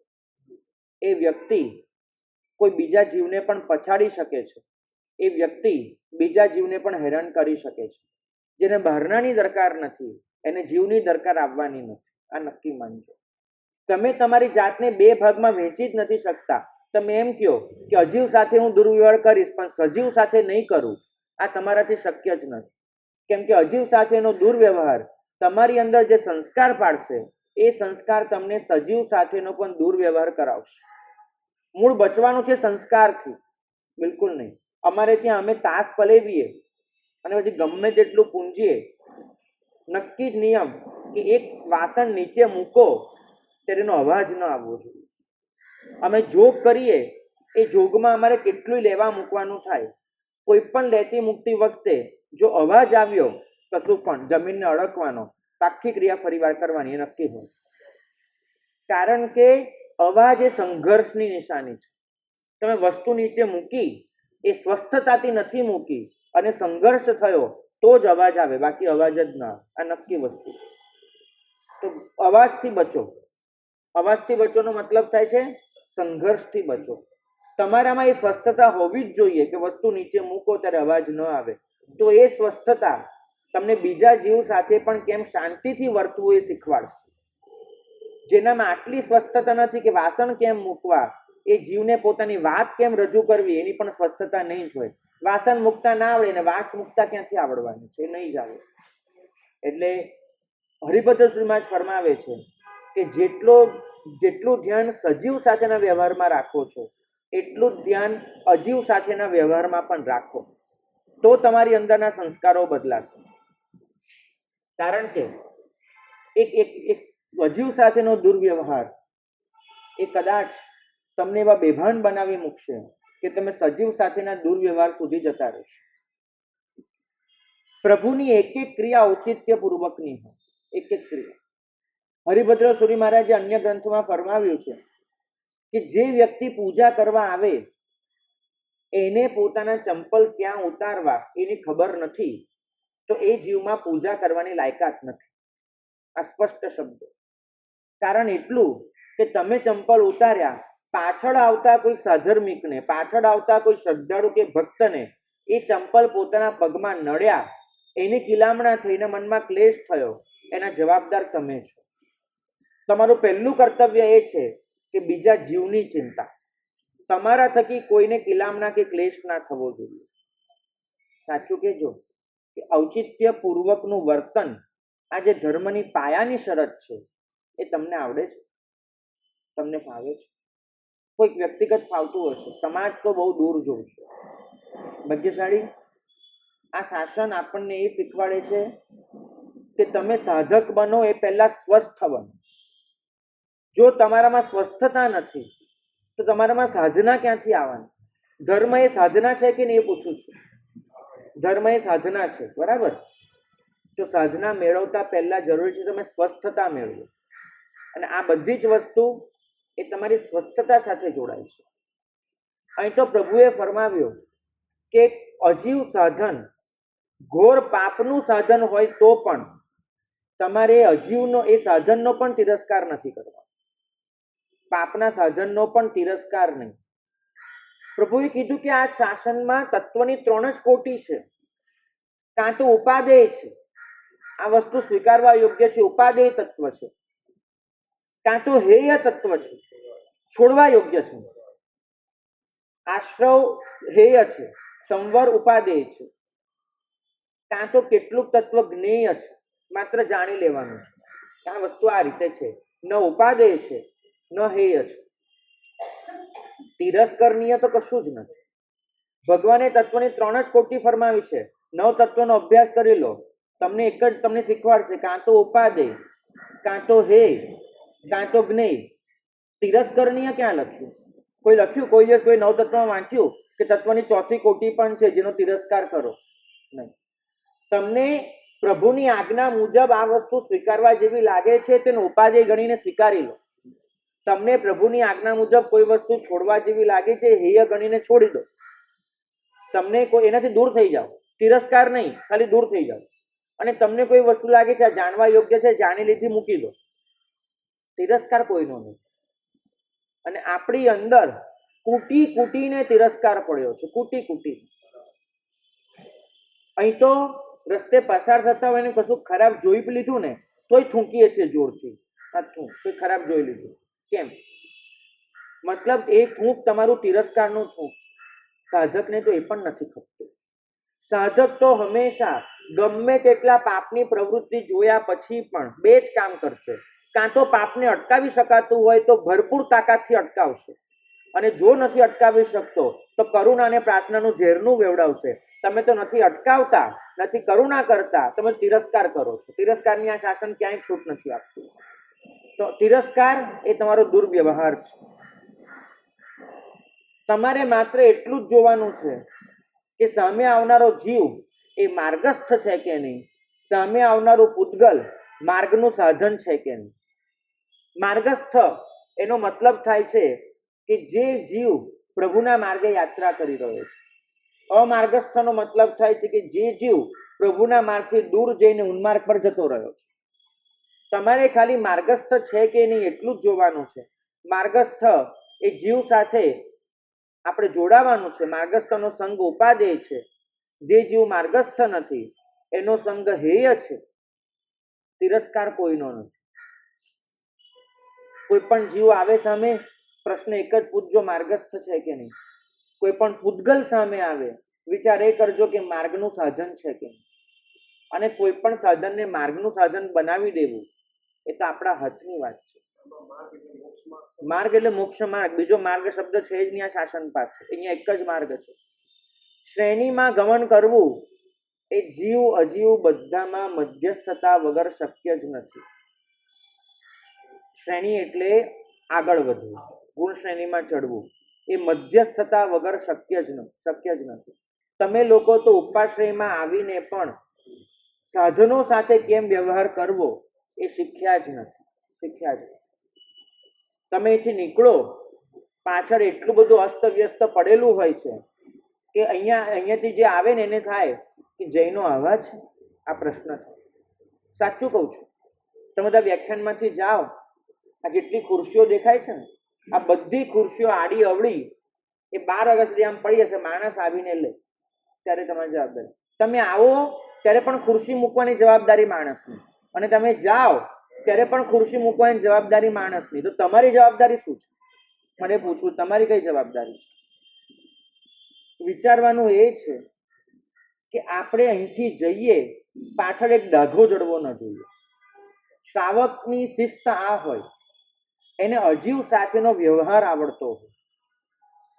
S1: એ વ્યક્તિ કોઈ બીજા જીવને પણ પછાડી શકે છે. એ વ્યક્તિ બીજા જીવને પણ હેરાન કરી શકે છે. જેને બહારનાની દરકાર નથી એને જીવની દરકાર આવવાની નથી. આ નક્કી માનજો. તમે તમારી જાતને બે ભાગમાં વહેંચી જ નથી શકતા. તમે એમ કહો કે અજીવ સાથે હું દુર્વ્યવહાર કરીશ પણ સજીવ સાથે નહીં કરું, આ તમારાથી શક્ય જ નથી. કેમ કે અજીવ સાથેનો દુર્વ્યવહાર તમારી અંદર જે સંસ્કાર પાડશે એ સંસ્કાર તમને સજીવ સાથેનો પણ દુર્વ્યવહાર કરાવશે. મૂળ બચવાનું છે સંસ્કારથી, બિલકુલ નહીં. અમારે ત્યાં અમે તાસ પલેવીએ અને પછી ગમે તેટલું પૂંજીએ, નક્કી જ નિયમ કે એક વાસણ નીચે મૂકો ત્યારે એનો અવાજ ન આવવો જોઈએ. અમે જોગ કરીએ એ જોગમાં અમારે કેટલું લેવા મૂકવાનું થાય. કોઈ પણ લેતી મૂકતી વખતે જો અવાજ આવ્યો કશું પણ જમીનને અડકવાનો, આખી ક્રિયા ફરીવાર કરવાની એ નક્કી હોય. કારણ કે અવાજ એ સંઘર્ષની નિશાની છે. તમે વસ્તુ નીચે મૂકી એ સ્વસ્થતાથી નથી મૂકી અને સંઘર્ષ થયો તો જ અવાજ આવે, બાકી અવાજ જ ના આવે. આ નક્કી વસ્તુ છે. તો અવાજથી બચો. અવાજથી બચોનો મતલબ થાય છે સંઘર્ષથી બચો. તમારામાં એ સ્વસ્થતા હોવી જ જોઈએ કે વસ્તુ નીચે મૂકો ત્યારે અવાજ ન આવે. તો એ સ્વસ્થતા તમને બીજા જીવ સાથે પણ કેમ શાંતિથી વર્તવું એ શીખવાડશે. જેનામાં આટલી સ્વસ્થતા નથી કે વાસણ કેમ મૂકવા, એ જીવને પોતાની વાત કેમ રજૂ કરવી એની પણ સ્વસ્થતા નહીં જ હોય. વાસણ મૂકતા ના આવડે ને વાત મૂકતા ક્યાંથી આવડવાની છે? નહીં જ આવે. એટલે હરિભદ્રશ્રીમાં જ ફરમાવે છે કે જેટલું ધ્યાન સજીવ સાથેના વ્યવહારમાં રાખો છો એટલું જ ધ્યાન અજીવ સાથેના વ્યવહારમાં પણ રાખો, તો તમારી અંદરના સંસ્કારો બદલાશે. કારણ કે એક અજીવ સાથેનો દુર્વ્યવહાર એ કદાચ તમને એવા બેભાન બનાવી મૂકશે કે તમે સજીવ સાથેના દુર્વ્યવહાર સુધી જતા રહેશો. પ્રભુની એક એક ક્રિયા ઔચિત્યપૂર્વકની હોય, એક એક ક્રિયા. હરિભદ્ર સુરી મહારાજે અન્ય ગ્રંથોમાં ફરમાવ્યું છે કે જે વ્યક્તિ પૂજા કરવા આવે એને પોતાના ચંપલ ક્યાં ઉતારવા એની ખબર નથી તો એ જીવમાં પૂજા કરવાની લાયકાત નથી. આ સ્પષ્ટ શબ્દો. કારણ એટલું કે તમે ચંપલ ઉતાર્યા, પાછળ આવતા કોઈ સાધર્મિકને, પાછળ આવતા કોઈ શ્રદ્ધાળુ કે ભક્તને એ ચંપલ પોતાના પગમાં નડ્યા, એની કિલામણા થઈને મનમાં ક્લેશ થયો, એના જવાબદાર તમે છો. તમારું પહેલું કર્તવ્ય એ છે કે બીજા જીવની ચિંતા. તમારા થકી કોઈને કિલામણા કે ક્લેશ ના થવો જોઈએ. સાચું કહેજો કે ઔચિત્ય પૂર્વકનું વર્તન આ જે ધર્મની પાયાની શરત છે એ તમને આવડે છે? તમને ફાવે છે? કોઈક વ્યક્તિગત ફાવતું હશે, સમાજ તો બહુ દૂર જોશે. ભાગ્યશાળી આ શાસન આપણને એ શીખવાડે છે કે તમે સાધક બનો એ પહેલા સ્વસ્થ બનો. જો તમારામાં સ્વસ્થતા નથી તો તમારામાં સાધના ક્યાંથી આવવાની? ધર્મ એ સાધના છે કે નહીં એ પૂછું છું. ધર્મ એ સાધના છે, બરાબર? તો સાધના મેળવતા પહેલા જરૂરી છે તમે સ્વસ્થતા મેળવો. અને આ બધી જ વસ્તુ એ તમારી સ્વસ્થતા સાથે જોડાય છે. અહીં તો પ્રભુએ ફરમાવ્યું કે અજીવ સાધન ઘોર પાપનું સાધન હોય તો પણ તમારે અજીવનો એ સાધનનો પણ તિરસ્કાર નથી કરવાનો. પાપના સાધનનો પણ તિરસ્કાર નહીં. પ્રભુએ કીધું કે આ શાસનમાં તત્વની 3 જ કોટી છે. કાં તો ઉપાદેય છે, આ વસ્તુ સ્વીકારવા યોગ્ય છે, ઉપાદેય તત્વ છે. કાં તો હેય તત્વ છે, છોડવા યોગ્ય છે. આશ્રવ હેય છે, સંવર ઉપાદેય છે. કાં તો કેટલુંક તત્વ જ્ઞેય છે, માત્ર જાણી લેવાનું છે. આ વસ્તુ આ રીતે છે, ન ઉપાદેય છે ન હેય છે. તિરસ્કરણીય તો કશું જ નથી. ભગવાને તત્વની 3 જ કોટી ફરમાવી છે. 9 તત્વનો અભ્યાસ કરી લો, તમને એક જ તમને શીખવાડશે, કાં તો ઉપાદેય, કાં તો હેય, કાં તો જ્ઞેય. તિરસ્કરણીય ક્યાં લખ્યું? કોઈ લખ્યું કોઈ દિવસ કોઈ 9 તત્વમાં વાંચ્યું કે તત્વની 4થી કોટી પણ છે જેનો તિરસ્કાર કરો? નહીં. તમને પ્રભુની આજ્ઞા મુજબ આ વસ્તુ સ્વીકારવા જેવી લાગે છે તેને ઉપાદેય ગણીને સ્વીકારી લો. તમને પ્રભુની આજ્ઞા મુજબ કોઈ વસ્તુ છોડવા જેવી લાગે છે હેય ગણીને છોડી દો. તમને કોઈ એનાથી દૂર થઈ જાઓ. તિરસ્કાર નહીં, ખાલી દૂર થઈ જાઓ. અને તમને કોઈ વસ્તુ લાગે છે આ જાણવા યોગ્ય છે, જાણી લીધી, મૂકી દો. તિરસ્કાર કોઈનો નહીં. અને આપણી અંદર કૂટી કૂટીને તિરસ્કાર પડ્યો છે, કૂટી કૂટી. અહીં તો રસ્તે પસાર થતા હોય ને કશું ખરાબ જોઈ લીધું ને તોય થૂંકીએ છીએ જોરથી. આ થૂંક કોઈ ખરાબ જોઈ લીધું. કેમ? મતલબ એ થૂંક તમારું તિરસ્કારનું થૂંક છે. સાધકને તો એ પણ નથી ખપતું. સાધક તો હંમેશા ગમે તેટલા પાપની પ્રવૃત્તિ જોયા પછી પણ 2 જ કામ કરશે. કાં તો પાપને અટકાવી શકાતું હોય તો ભરપૂર તાકાતથી અટકાવશે, અને જો નથી અટકાવી શકતો તો કરુણા અને પ્રાર્થનાનું ઝેરનું વેવડાવશે. તમે તો નથી અટકાવતા, નથી કરુણા કરતા, તમે તિરસ્કાર કરો છો. તિરસ્કારની આ શાસન ક્યાંય છૂટ નથી આપતું. તો તિરસ્કાર એ તમારો દુર્વ્યવહાર છે. તમારે માત્ર એટલું જ જોવાનું છે કે સામે આવનારો જીવ એ માર્ગસ્થ છે કે નહીં, સામે આવનારું પૂતગલ માર્ગનું સાધન છે કે નહીં. માર્ગસ્થ એનો મતલબ થાય છે કે જે જીવ પ્રભુના માર્ગે યાત્રા કરી રહ્યો છે. અમાર્ગસ્થનો મતલબ થાય છે કે જે જીવ પ્રભુના માર્ગથી દૂર જઈને ઉન્માર્ગ પર જતો રહ્યો છે. તમારે ખાલી માર્ગસ્થ છે કે નહીં એટલું જ જોવાનું છે. માર્ગસ્થ એ જીવ સાથે આપણે જોડાવાનું છે. માર્ગસ્થનો સંગ ઉપાદેય છે. જે જીવ માર્ગસ્થ નથી એનો સંગ હેય છે. તિરસ્કાર કોઈનો નથી. કોઈ પણ જીવ આવે સામે, પ્રશ્ન એક જ પૂછજો, માર્ગસ્થ છે કે નહીં. કોઈ પણ પૂતગલ સામે આવે, વિચાર એ કરજો કે માર્ગનું સાધન છે કે નહીં. અને કોઈ પણ સાધનને માર્ગનું સાધન બનાવી દેવું એ તો આપણા હાથની વાત છે. માર્ગ એટલે મોક્ષ માર્ગ, બીજો માર્ગ શબ્દ છે જ નહીં આ શાસન પાસે. અહીંયા એક જ માર્ગ છે. શ્રેણીમાં ગમન કરવું એ જીવ અજીવ બધામાં મધ્યસ્થતા વગર શક્ય જ નથી. શ્રેણી એટલે આગળ વધવું, ગુણ શ્રેણીમાં ચડવું, એ મધ્યસ્થતા વગર શક્ય જ નથી. તમે લોકો તો ઉપાશ્રયમાં આવીને પણ સાધનો સાથે કેમ વ્યવહાર કરવો એ શીખ્યા જ નથી. શીખ્યા જ. તમે અહીંથી નીકળો, પાછળ એટલું બધું અસ્તવ્યસ્ત પડેલું હોય છે કે અહીંયાથી જે આવે ને એને થાય કે જયનો અવાજ આ પ્રશ્ન થાય. સાચું કહું છું, તમે બધા વ્યાખ્યાનમાંથી જાઓ, આ જેટલી ખુરશીઓ દેખાય છે ને, આ બધી ખુરશીઓ આડી અવળી એ 12 વાગ્યા સુધી આમ પડી હશે, માણસ આવીને લે ત્યારે તમારી જવાબદારી. તમે આવો ત્યારે પણ ખુરશી મૂકવાની જવાબદારી માણસની, અને તમે જાઓ ત્યારે પણ ખુરશી મૂકવાની જવાબદારી માણસની. તો તમારી જવાબદારી શું છે? મને પૂછવું, તમારી કઈ જવાબદારી છે? વિચારવાનું એ છે કે આપણે અહીંથી જઈએ, પાછળ એક ડાઘો જડવો ન જોઈએ. શ્રાવકની શિસ્ત આ હોય, એને અજીવ સાથેનો વ્યવહાર આવડતો હોય.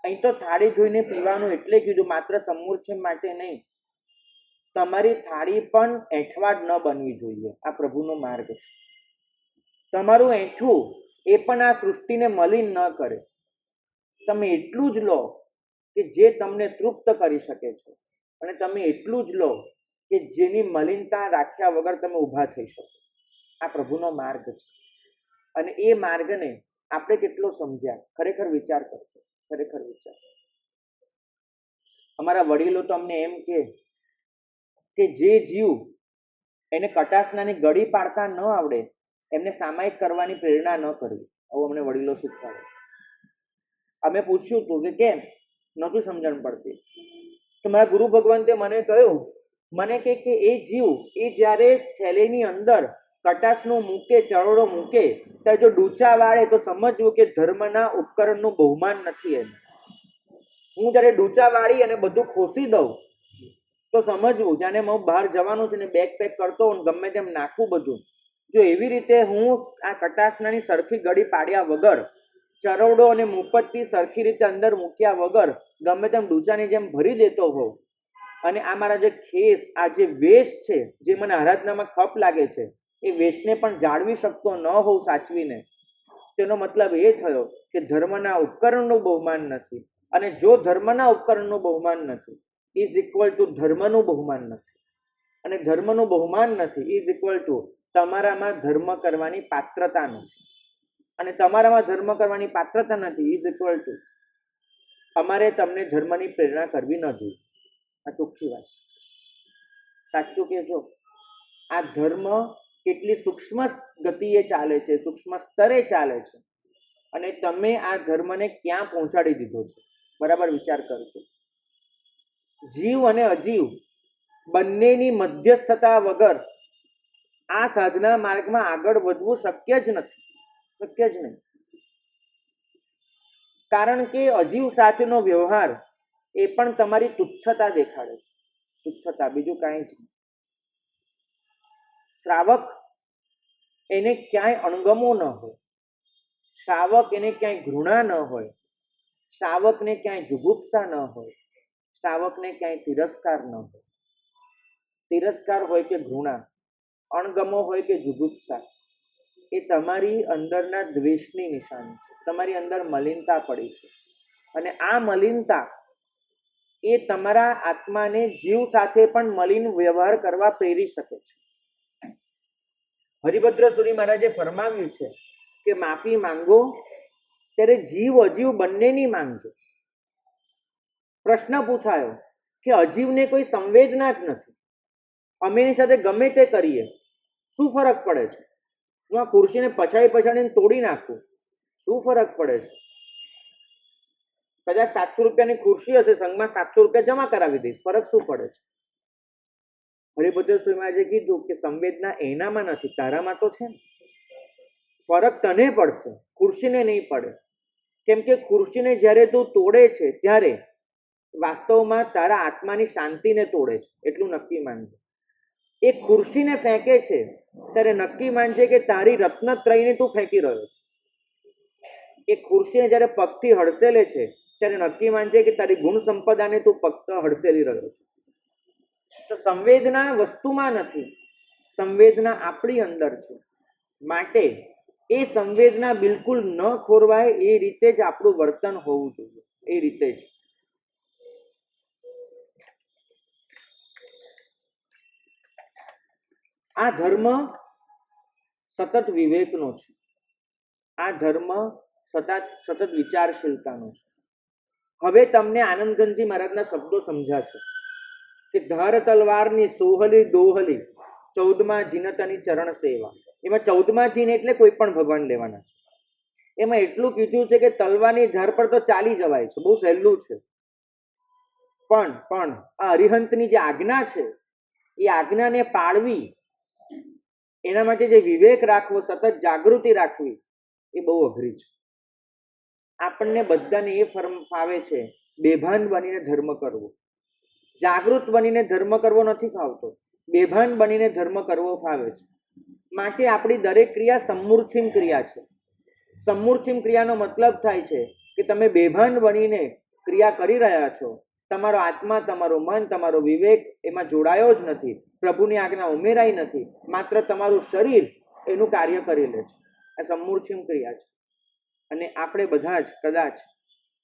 S1: અહીં તો થાળી ધોઈને પીવાનું એટલે કીધું, માત્ર સમૂર્છન માટે નહીં. તમારી થાળી પણ એંઠવાડ ન બનવી જોઈએ. આ પ્રભુનો માર્ગ છે. તમારું એંઠું એ પણ આ સૃષ્ટિને મલિન ન કરે. તમે એટલું જ લો કે જે તમને તૃપ્ત કરી શકે છે, અને તમે એટલું જ લો કે જેની મલિનતા રાખ્યા વગર તમે ઊભા થઈ શકો. આ પ્રભુનો માર્ગ છે, અને એ માર્ગને આપણે કેટલો સમજ્યા? ખરેખર વિચાર કરજો, ખરેખર વિચાર. અમારા વડીલો તો અમને એમ કે જે જીવ એને કટાસનાની ગળી પાડતા ન આવડે એમને સામાયિક કરવાની પ્રેરણા ન કરવી. આવું અમને વડીલો શીખવાડે. અમે પૂછ્યું હતું કે કેમ? નહોતું સમજણ પડતી. તો મારા ગુરુ ભગવંતે મને કહ્યું, મને કે એ જીવ એ જ્યારે થેલીની અંદર કટાસનું મૂકે, ચરોડો મૂકે, ત્યારે જો ડૂચા વાળે તો સમજવું કે ધર્મના ઉપકરણનું બહુમાન નથી એને. હું જ્યારે ડૂચા વાળી અને બધું ખોસી દઉં તો સમજવું જાણે હું બહાર જવાનું છે ને બેગ પેક કરતો હોઉં, ગમે તેમ નાખવું બધું. જો એવી રીતે હું આ કટાસનાની સરખી ગળી પાડ્યા વગર, ચરોડો અને મુપત્તી સરખી રીતે અંદર મૂક્યા વગર ગમે તેમ ડૂચાની જેમ ભરી દેતો હોઉં, અને આ મારા જે ખેસ, આ જે વેશ છે, જે મને આરાધનામાં ખપ લાગે છે, એ વેશને પણ જાળવી શકતો ન હોઉં સાચવીને, તેનો મતલબ એ થયો કે ધર્મના ઉપકરણનું બહુમાન નથી. અને જો ધર્મના ઉપકરણનું બહુમાન નથી ઇઝ ઇક્વલ ટુ ધર્મનું બહુમાન નથી, અને ધર્મનું બહુમાન નથી ઇઝ ઇક્વલ ટુ તમારામાં ધર્મ કરવાની પાત્રતા નથી, અને તમારામાં ધર્મ કરવાની પાત્રતા નથી ઇઝ ઇક્વલ ટુ અમારે તમને ધર્મની પ્રેરણા કરવી ન જોઈએ. આ ચોખ્ખી વાત. સાચું કહેજો, આ ધર્મ કેટલી સૂક્ષ્મ ગતિએ ચાલે છે, સૂક્ષ્મ સ્તરે ચાલે છે, અને તમે આ ધર્મને ક્યાં પહોંચાડી દીધો છે. બરાબર વિચાર કરજો. જીવ અને અજીવ બંનેની મધ્યસ્થતા વગર આ સાધના માર્ગમાં આગળ વધવું શક્ય જ નથી, શક્ય જ નહીં. કારણ કે અજીવ સાથેનો વ્યવહાર એ પણ તમારી તુચ્છતા દેખાડે છે, તુચ્છતા, બીજું કાંઈ જ નહીં. શ્રાવક એને ક્યાંય અણગમો ન હોય, શ્રાવક એને ક્યાંય ઘૃણા ન હોય, શ્રાવકને ક્યાંય જુગુપ્સા ન હોય, શ્રાવકને ક્યાંય તિરસ્કાર ન હોય. તિરસ્કાર હોય કે ઘૃણા, અણગમો હોય કે જુગુપ્સા, એ તમારી અંદરના દ્વેષની નિશાની છે. તમારી અંદર મલિનતા પડી છે, અને આ મલિનતા એ તમારા આત્માને જીવ સાથે પણ મલિન વ્યવહાર કરવા પ્રેરી શકે છે. હરિભદ્ર સુરી મહારાજે ફરમાવ્યું છે કે માફી માંગો ત્યારે જીવ અજીવ બંનેની માંગજો. પ્રશ્ન પૂછાયો કે અજીવને કોઈ સંવેદના જ નથી, અમે એની સાથે ગમે તે કરીએ, શું ફરક પડે છે? હું આ ખુરશીને પછાડીને તોડી નાખું, શું ફરક પડે છે? કદાચ 700 રૂપિયાની ખુરશી હશે, સંઘમાં 700 રૂપિયા જમા કરાવી દઈશ, ફરક શું પડે છે? હરિભદ્ર સુરી મહારાજે કીધું કે સંવેદના એનામાં નથી, તારામાં તો છે ને. ફરક તને પડશે, ખુરશીને નહીં પડે. કેમ કે ખુરશીને જ્યારે તું તોડે છે ત્યારે વાસ્તવમાં તારા આત્માની શાંતિને તોડે છે, એટલું નક્કી માનજે. એ ખુરશીને ફેંકે છે ત્યારે નક્કી માનજે કે તારી રત્નત્રયને તું ફેંકી રહ્યો છે. એ ખુરશીને જ્યારે પગથી હડસેલે છે ત્યારે નક્કી માનજે કે તારી ગુણ સંપદાને તું પગ હડસેલી રહ્યો છે. તો સંવેદના વસ્તુમાં નથી, સંવેદના આપણી અંદર છે. માટે એ સંવેદના બિલકુલ ન ખોરવાય એ રીતે જ આપણું વર્તન હોવું જોઈએ, એ રીતે જ. આ ધર્મ સતત વિવેકનો છે. આ ધર્મ સતત વિચારશીલતાનો છે. હવે તમને આનંદગંજી મહારાજના શબ્દો સમજાશે કે ધાર તલવારની સોહલી દોહલી 14મા જીનતની ચરણ સેવા. એમાં 14મા જીન એટલે કોઈ પણ ભગવાન લેવાના છે. એમાં એટલું કીધું છે કે તલવારની ધાર પર તો ચાલી જવાય છે, બહુ સહેલું છે, પણ આ અરિહંતની જે આજ્ઞા છે એ આજ્ઞાને પાળવી, એના માટે જે વિવેક રાખવો, સતત જાગૃતિ રાખવી, એ બહુ અઘરી છે. આપણને બધાને એ ફાવે છે બેભાન બનીને ધર્મ કરવો. જાગૃત બનીને ધર્મ કરવો નથી ફાવતો, બેભાન બનીને ધર્મ કરવો ફાવે છે. માટે આપણી દરેક ક્રિયા સમૂર્છિમ ક્રિયા છે. સમૂર્છિમ ક્રિયાનો મતલબ થાય છે કે તમે બેભાન બનીને ક્રિયા કરી રહ્યા છો. તમારો આત્મા, તમારું મન, તમારો વિવેક એમાં જોડાયો જ નથી, પ્રભુની આજ્ઞા ઉમેરાઈ નથી, માત્ર તમારું શરીર એનું કાર્ય કરી લે છે. આ સમૂર્છિમ ક્રિયા છે. અને આપણે બધા જ કદાચ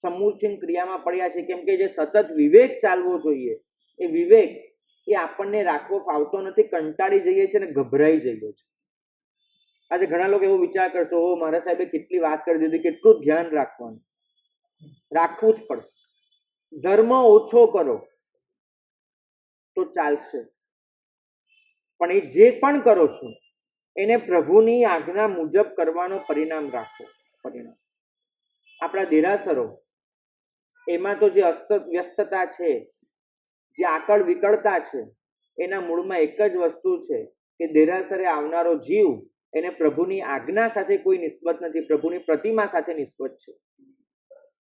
S1: સમૂર્છિમ ક્રિયામાં પડ્યા છે, કેમ કે જે સતત વિવેક ચાલવો જોઈએ એ વિવેક એ આપણને રાખવો ફાવતો નથી. કંટાળી જઈએ છીએ અને ગભરાઈ જઈએ છીએ. આજે ઘણા લોકો એવો વિચાર કરશે, ઓ મારા સાહેબે કેટલી વાત કરી દીધી, કેટલું ધ્યાન રાખવાનું. રાખવું જ પડશે. ધર્મ ઓછો કરો તો ચાલશે, પણ એ જે પણ કરો છો એને પ્રભુની આજ્ઞા મુજબ કરવાનો પરિણામ રાખો. પરિણામ આપણા દેરાસરો એમાં તો જે વ્યસ્તતા છે, જે આકળ વિકળતા છે, એના મૂળમાં એક જ વસ્તુ છે કે દેરાસરે આવનારો જીવ એને પ્રભુની આજ્ઞા સાથે કોઈ નિસ્બત નથી, પ્રભુની પ્રતિમા સાથે નિસ્બત છે.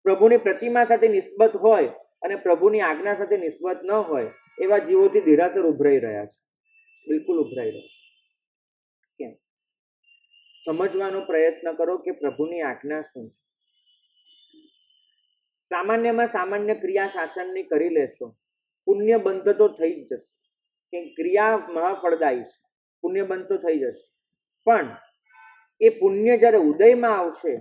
S1: પ્રભુની પ્રતિમા સાથે નિસ્બત હોય અને પ્રભુની આજ્ઞા સાથે નિસ્બત ન હોય એવા જીવોથી દેરાસર ઉભરાઈ રહ્યા છે, બિલકુલ ઉભરાઈ રહ્યા છે. કેમ? સમજવાનો પ્રયત્ન કરો કે પ્રભુની આજ્ઞા શું છે. સામાન્યમાં સામાન્ય ક્રિયા શાસનની કરી લેશો, પુણ્ય બંધ તો થઈ જ જશે, કે ક્રિયા મહાફળદાયી છે, પુણ્ય બંધ તો થઈ જશે. પણ એ પુણ્ય જ્યારે ઉદયમાં આવશે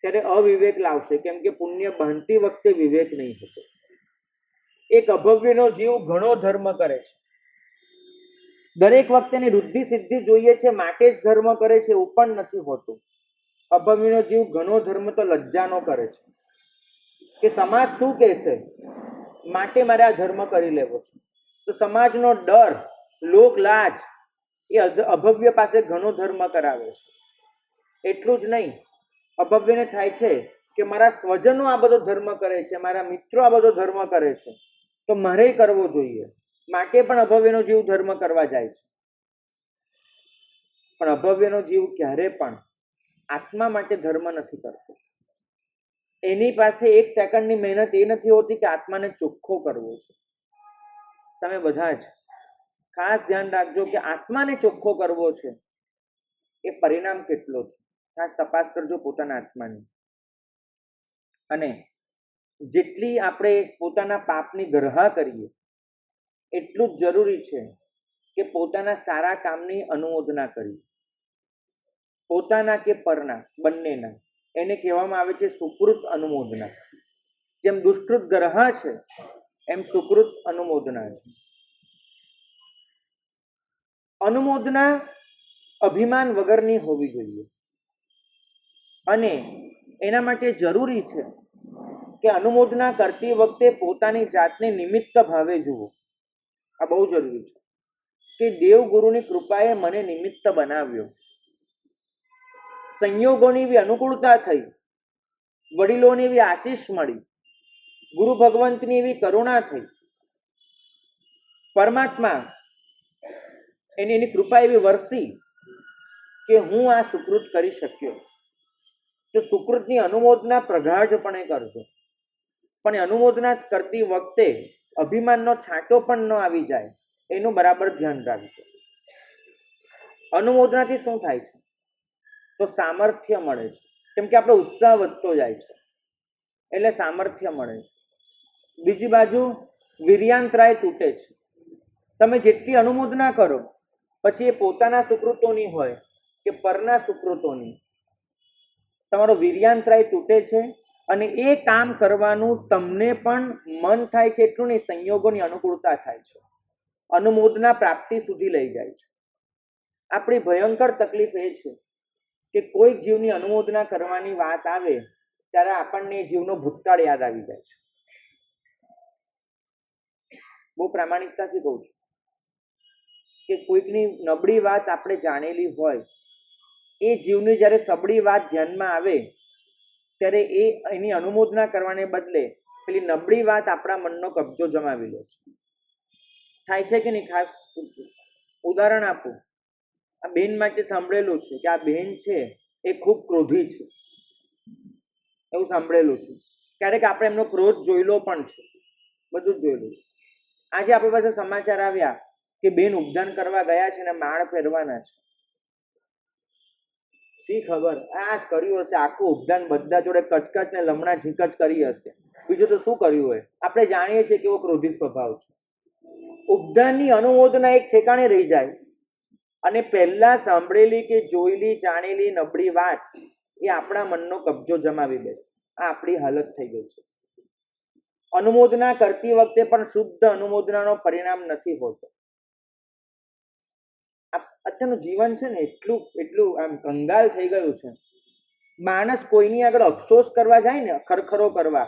S1: ત્યારે અવિવેક લાવશે, કેમ કે પુણ્ય બાંધતી વખતે વિવેક નહીં થતો. એક અભવ્યનો જીવ ઘણો ધર્મ કરે છે, દરેક વખતે એની વૃદ્ધિ સિદ્ધિ જોઈએ છે માટે જ ધર્મ કરે છે, એવું પણ નથી હોતું. અભવ્યનો જીવ ઘણો ધર્મ તો લજ્જાનો કરે છે કે સમાજ શું કહેશે માટે મારે આ ધર્મ કરી લેવો છે. તો સમાજનો ડર, લોક લાજ એ અભવ્ય પાસે ઘણો ધર્મ કરાવે છે. એટલું જ નહીં, અભવ્યને થાય છે કે મારા સ્વજનો આ બધો ધર્મ કરે છે, મારા મિત્રો આ બધો ધર્મ કરે છે, તો મારે કરવો જોઈએ, માટે પણ અભવ્યનો જીવ ધર્મ કરવા જાય છે. પણ અભવ્યનો જીવ ક્યારે પણ આત્મા માટે ધર્મ નથી કરતો. એની પાસે એક સેકન્ડની મહેનત એ નથી હોતી કે આત્માને ચોખ્ખો કરવો છે. તમે બધા જ ખાસ ધ્યાન રાખજો કે આત્માને ચોખ્ખો કરવો છે એ પરિણામ કેટલો છે. ખાસ તપાસ કરજો પોતાના આત્માની. અને જેટલી આપણે પોતાના પાપની ગરહા કરીએ એટલું જ જરૂરી છે કે પોતાના સારા કામની અનુમોદના કરવી, પોતાના કે પરના બંનેના. એને કહેવામાં આવે છે સુકૃત અનુમોદના. જેમ દુષ્કૃત ગરહા છે એમ સુકૃત અનુમોદના છે. અનુમોદના અભિમાન વગરની હોવી જોઈએ અને એના માટે જરૂરી છે કે અનુમોદના કરતી વખતે પોતાની જાતને નિમિત્ત ભાવે જુઓ. આ બહુ જરૂરી છે કે દેવગુરુની કૃપાએ મને નિમિત્ત બનાવ્યો, સંયોગોની એવી અનુકૂળતા થઈ, વડીલોની એવી આશીષ મળી, ગુરુ ભગવંતની એવી કરુણા થઈ, પરમાત્મા એની કૃપા એવી વરસી કે હું આ સુકૃત કરી શક્યો. તો સુકૃતની અનુમોદના પ્રગાઢપણે કરજો, પણ એ અનુમોદના કરતી વખતે અભિમાનનો છાંટો પણ ન આવી જાય એનું બરાબર ધ્યાન રાખજો. અનુમોદનાથી શું થાય છે? તો સામર્થ્ય મળે છે, કેમ કે આપણો ઉત્સાહ વધતો જાય છે એટલે સામર્થ્ય મળે છે. બીજી બાજુ વીર્યાંતરાય તૂટે છે. તમે જેટલી અનુમોદના કરો પછી એ પોતાના સુકૃતોની હોય કે પરના સુકૃતોની, તમારો વીર્યાંતરાય તૂટે છે અને એ કામ કરવાનું તમને પણ મન થાય છે એટલું નહીં, સંયોગોની અનુકૂળતા થાય છે, અનુમોદના પ્રાપ્તિ સુધી લઈ જાય છે. આપણી ભયંકર તકલીફ એ છે કે કોઈ જીવની અનુમોદના કરવાની વાત આવે ત્યારે આપણને એ જીવનો ભૂતકાળ યાદ આવી જાય છે. બહુ પ્રામાણિકતાથી કહું છું કે કોઈકની નબળી વાત આપણે જાણેલી હોય, એ જીવની જ્યારે સબળી વાત ધ્યાનમાં આવે ત્યારે એની અનુમોદના કરવાને બદલે પેલી નબળી વાત આપણા મનનો કબજો જમાવી લે છે. થાય છે કે નહીં? ખાસ ઉદાહરણ આપું, આ બેન માટે સાંભળેલું છે કે આ બેન છે એ ખૂબ ક્રોધી છે, એવું સાંભળેલું છે. ક્યારેક આપણે એમનો ક્રોધ જોયેલો પણ છે, બધું જ જોયેલું છે. આજે આપણી પાસે સમાચાર આવ્યા કે બેન ઉપદાન કરવા ગયા છે ને માળ પહેરવાના છે. શી ખબર આ જ કર્યું હશે, આખું ઉપદાન બધા જોડે કચકચ ને લમણા ઝીકચ કરી હશે, બીજું તો શું કર્યું હોય. આપણે જાણીએ છીએ કેવો ક્રોધી સ્વભાવ છે. ઉપદાનની અનુમોદના એક ઠેકાણે રહી જાય અને પહેલા સાંભળેલી કે જોયેલી જાણેલી નબળી વાત એ આપણા મનનો કબજો જમાવી દે છે. આ આપણી હાલત થઈ ગઈ છે. અનુમોદના કરતી વખતે પણ શુદ્ધ અનુમોદનાનો પરિણામ નથી હોતો. અત્યારનું જીવન છે ને એટલું આમ કંગાલ થઈ ગયું છે. માણસ કોઈની આગળ અફસોસ કરવા જાય ને, ખરખરો કરવા,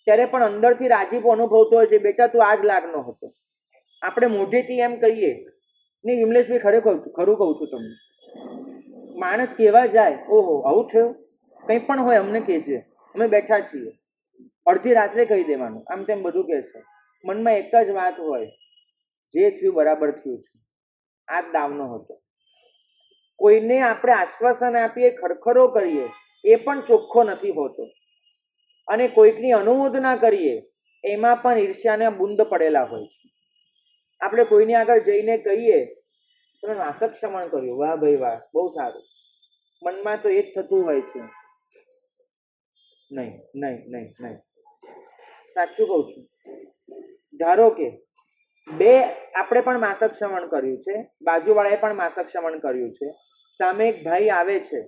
S1: ત્યારે પણ અંદરથી રાજીપો અનુભવતો હોય છે, બેટા તું આ જ લાગનો હતો. આપણે મોઢેથી એમ કહીએ નહીં, વિમલેશભાઈ ખરું કહું છું તમને. માણસ કહેવા જાય, ઓહો આવું થયું, કંઈ પણ હોય અમને કહેજે, અમે બેઠા છીએ. અડધી રાત્રે કહી દેવાનું, આમ તેમ બધું કહેશે. મનમાં એક જ વાત હોય, જે થયું બરાબર થયું છે, આ જ દાવનો હતો. કોઈને આપણે આશ્વાસન આપીએ, ખરખરો કરીએ, એ પણ ચોખ્ખો નથી હોતો. અને કોઈકની અનુમોદના કરીએ એમાં પણ ઈર્ષ્યાને બુંદ પડેલા હોય છે. આપણે કોઈની આગળ જઈને કહીએ તમે નાશક ક્ષમણ કર્યું, વાહ ભાઈ વાહ, બહુ સારું, મનમાં તો એ જ થતું હોય છે, નહીં નહીં નહીં નહીં. સાચું કહું છું. ધારો કે આપણે પણ માસક ક્ષમણ કર્યું છે, બાજુવાળાએ પણ માસક ક્ષમણ કર્યું છે. સામે એક ભાઈ આવે છે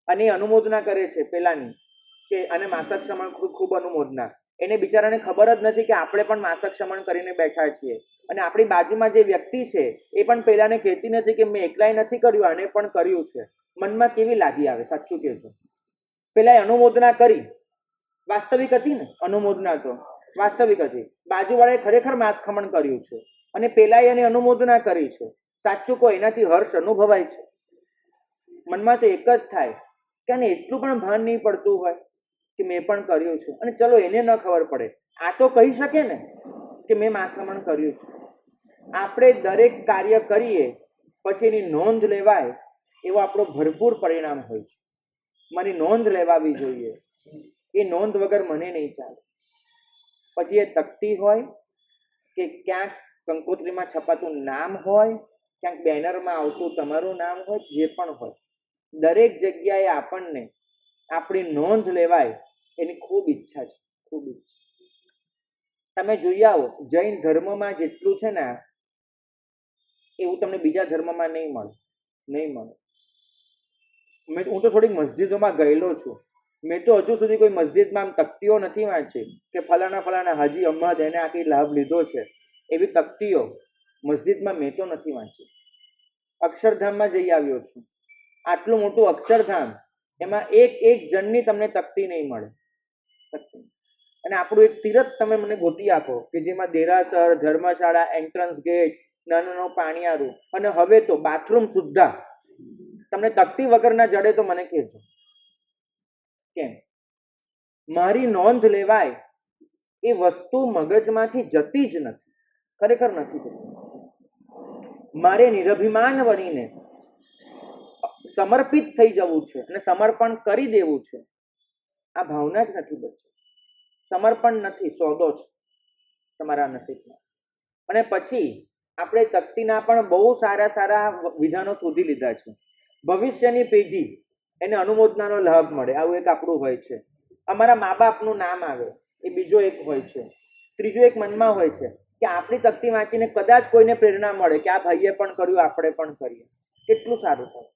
S1: અને અનુમોદના કરે છે પેલાની કે અને માસક ક્ષમણ ખૂબ અનુમોદના. એને બિચારાને ખબર જ નથી કે આપણે પણ માસક ક્ષમણ કરીને બેઠા છીએ. અને આપણી બાજુમાં જે વ્યક્તિ છે એ પણ પેલાને કહેતી નથી કે મેં એકલાય નથી કર્યું, આને પણ કર્યું છે. મનમાં કેવી લાગી આવે? સાચું કહેજો. પેલાએ અનુમોદના કરી, વાસ્તવિક હતી ને અનુમોદના, તો વાસ્તવિક હતી. બાજુવાળાએ ખરેખર માસખમણ કર્યું છે અને પેલાએ એને અનુમોદના કરી છે. સાચું કહો, એનાથી હર્ષ અનુભવાય છે. મનમાં તો એક જ થાય કે આને એટલું પણ ભાન નહીં પડતું હોય કે મેં પણ કર્યું છે. અને ચલો એને ન ખબર પડે, આ તો કહી શકે ને કે મેં માસખમણ કર્યું છે. આપણે દરેક કાર્ય કરીએ પછી એની નોંધ લેવાય એવો આપણો ભરપૂર પરિણામ હોય છે. મારી નોંધ લેવાવી જોઈએ, એ નોંધ વગર મને નહીં ચાલે. પછી એ તકતી હોય કે ક્યાંક કંકોત્રીમાં છપાતું નામ હોય, ક્યાંક બેનરમાં આવતું તમારું નામ હોય, જે પણ હોય, દરેક જગ્યાએ આપણને આપણી નોંધ લેવાય એની ખૂબ ઈચ્છા છે, ખૂબ ઈચ્છા. તમે જોઈ આવો, જૈન ધર્મમાં જેટલું છે ને એવું તમને બીજા ધર્મમાં નહીં મળે, નહીં મળે. હું તો થોડીક મસ્જિદોમાં ગયેલો છું. મેં તો હજુ સુધી કોઈ મસ્જિદમાં આમ તકતીઓ નથી વાંચી કે ફલાણા હાજી અહમદ એને આખી લાભ લીધો છે, એવી તકતીઓ મસ્જિદમાં મેં તો નથી વાંચી. અક્ષરધામમાં જઈ આવ્યો છું. આટલું મોટું અક્ષરધામ, એમાં એક જણની તમને તકતી નહીં મળે. અને આપણું એક તીરથ તમે મને ગોતી આપો કે જેમાં દેરાસર, ધર્મશાળા, એન્ટ્રન્સ ગેટ, નાનું પાણીયારું અને હવે તો બાથરૂમ સુદ્ધા તમને તકતી વગરના જડે તો મને કહેજો. કેમ? મારી નોંધ લેવાય એ વસ્તુ મગજમાંથી જતી જ નથી, ખરેખર નથી થતી. મારે નિરભિમાન બનીને સમર્પિત થઈ જવું છે અને સમર્પણ કરી દેવું છે. આ ભાવના જ નથી બચી. સમર્પણ નથી, સોદો છે તમારા નસીબમાં. અને પછી આપણે તકતીના પણ બહુ સારા વિધાનો શોધી લીધા છે. ભવિષ્યની પેઢી એને અનુમોદનાનો લાભ મળે, આવું એક આપણું હોય છે. અમારા મા બાપનું નામ આવે, એ બીજો એક હોય છે. ત્રીજું એક મનમાં હોય છે કે આપણી તકતી વાંચીને કદાચ કોઈને પ્રેરણા મળે કે આ ભાઈએ પણ કર્યું, આપણે પણ કરીએ. કેટલું સારું સારું.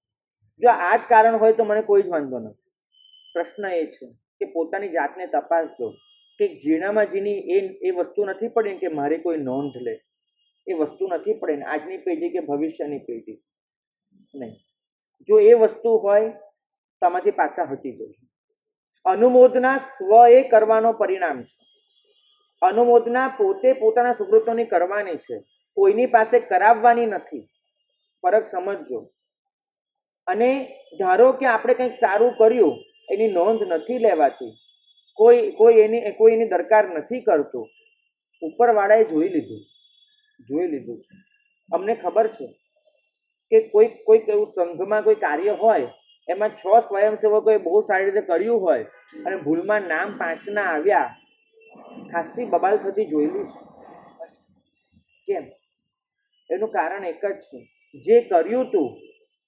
S1: જો આ જ કારણ હોય તો મને કોઈ જ વાંધો નથી. પ્રશ્ન એ છે કે પોતાની જાતને તપાસજો કે ઝીણામાં ઝીણી એ વસ્તુ નથી પડે કે મારે કોઈ નોંધ લે, એ વસ્તુ નથી પડે ને આજની પેઢી કે ભવિષ્યની પેઢી નહીં. જો એ વસ્તુ હોય તમાથી પાછા હટી જજો. અનુમોદના સ્વ એ કરવાનો પરિણામ છે. અનુમોદના પોતે પોતાના સુકૃતોની કરવાની છે, કોઈની પાસે કરાવવાની નથી. ફરક સમજજો. અને ધારો કે આપણે કંઈક સારું કર્યું, એની નોંધ નથી લેવાતી, કોઈ એની દરકાર નથી કરતું. ઉપરવાળાએ જોઈ લીધું છે. અમને ખબર છે કે કોઈક એવું સંઘમાં કોઈ કાર્ય હોય, એમાં 6 સ્વયંસેવકોએ બહુ સારી રીતે કર્યું હોય અને ભૂલમાં નામ 5ના આવ્યા, ખાસી બબાલ થતી જોયેલી છે. કેમ? એનું કારણ એક જ છે, જે કર્યું તું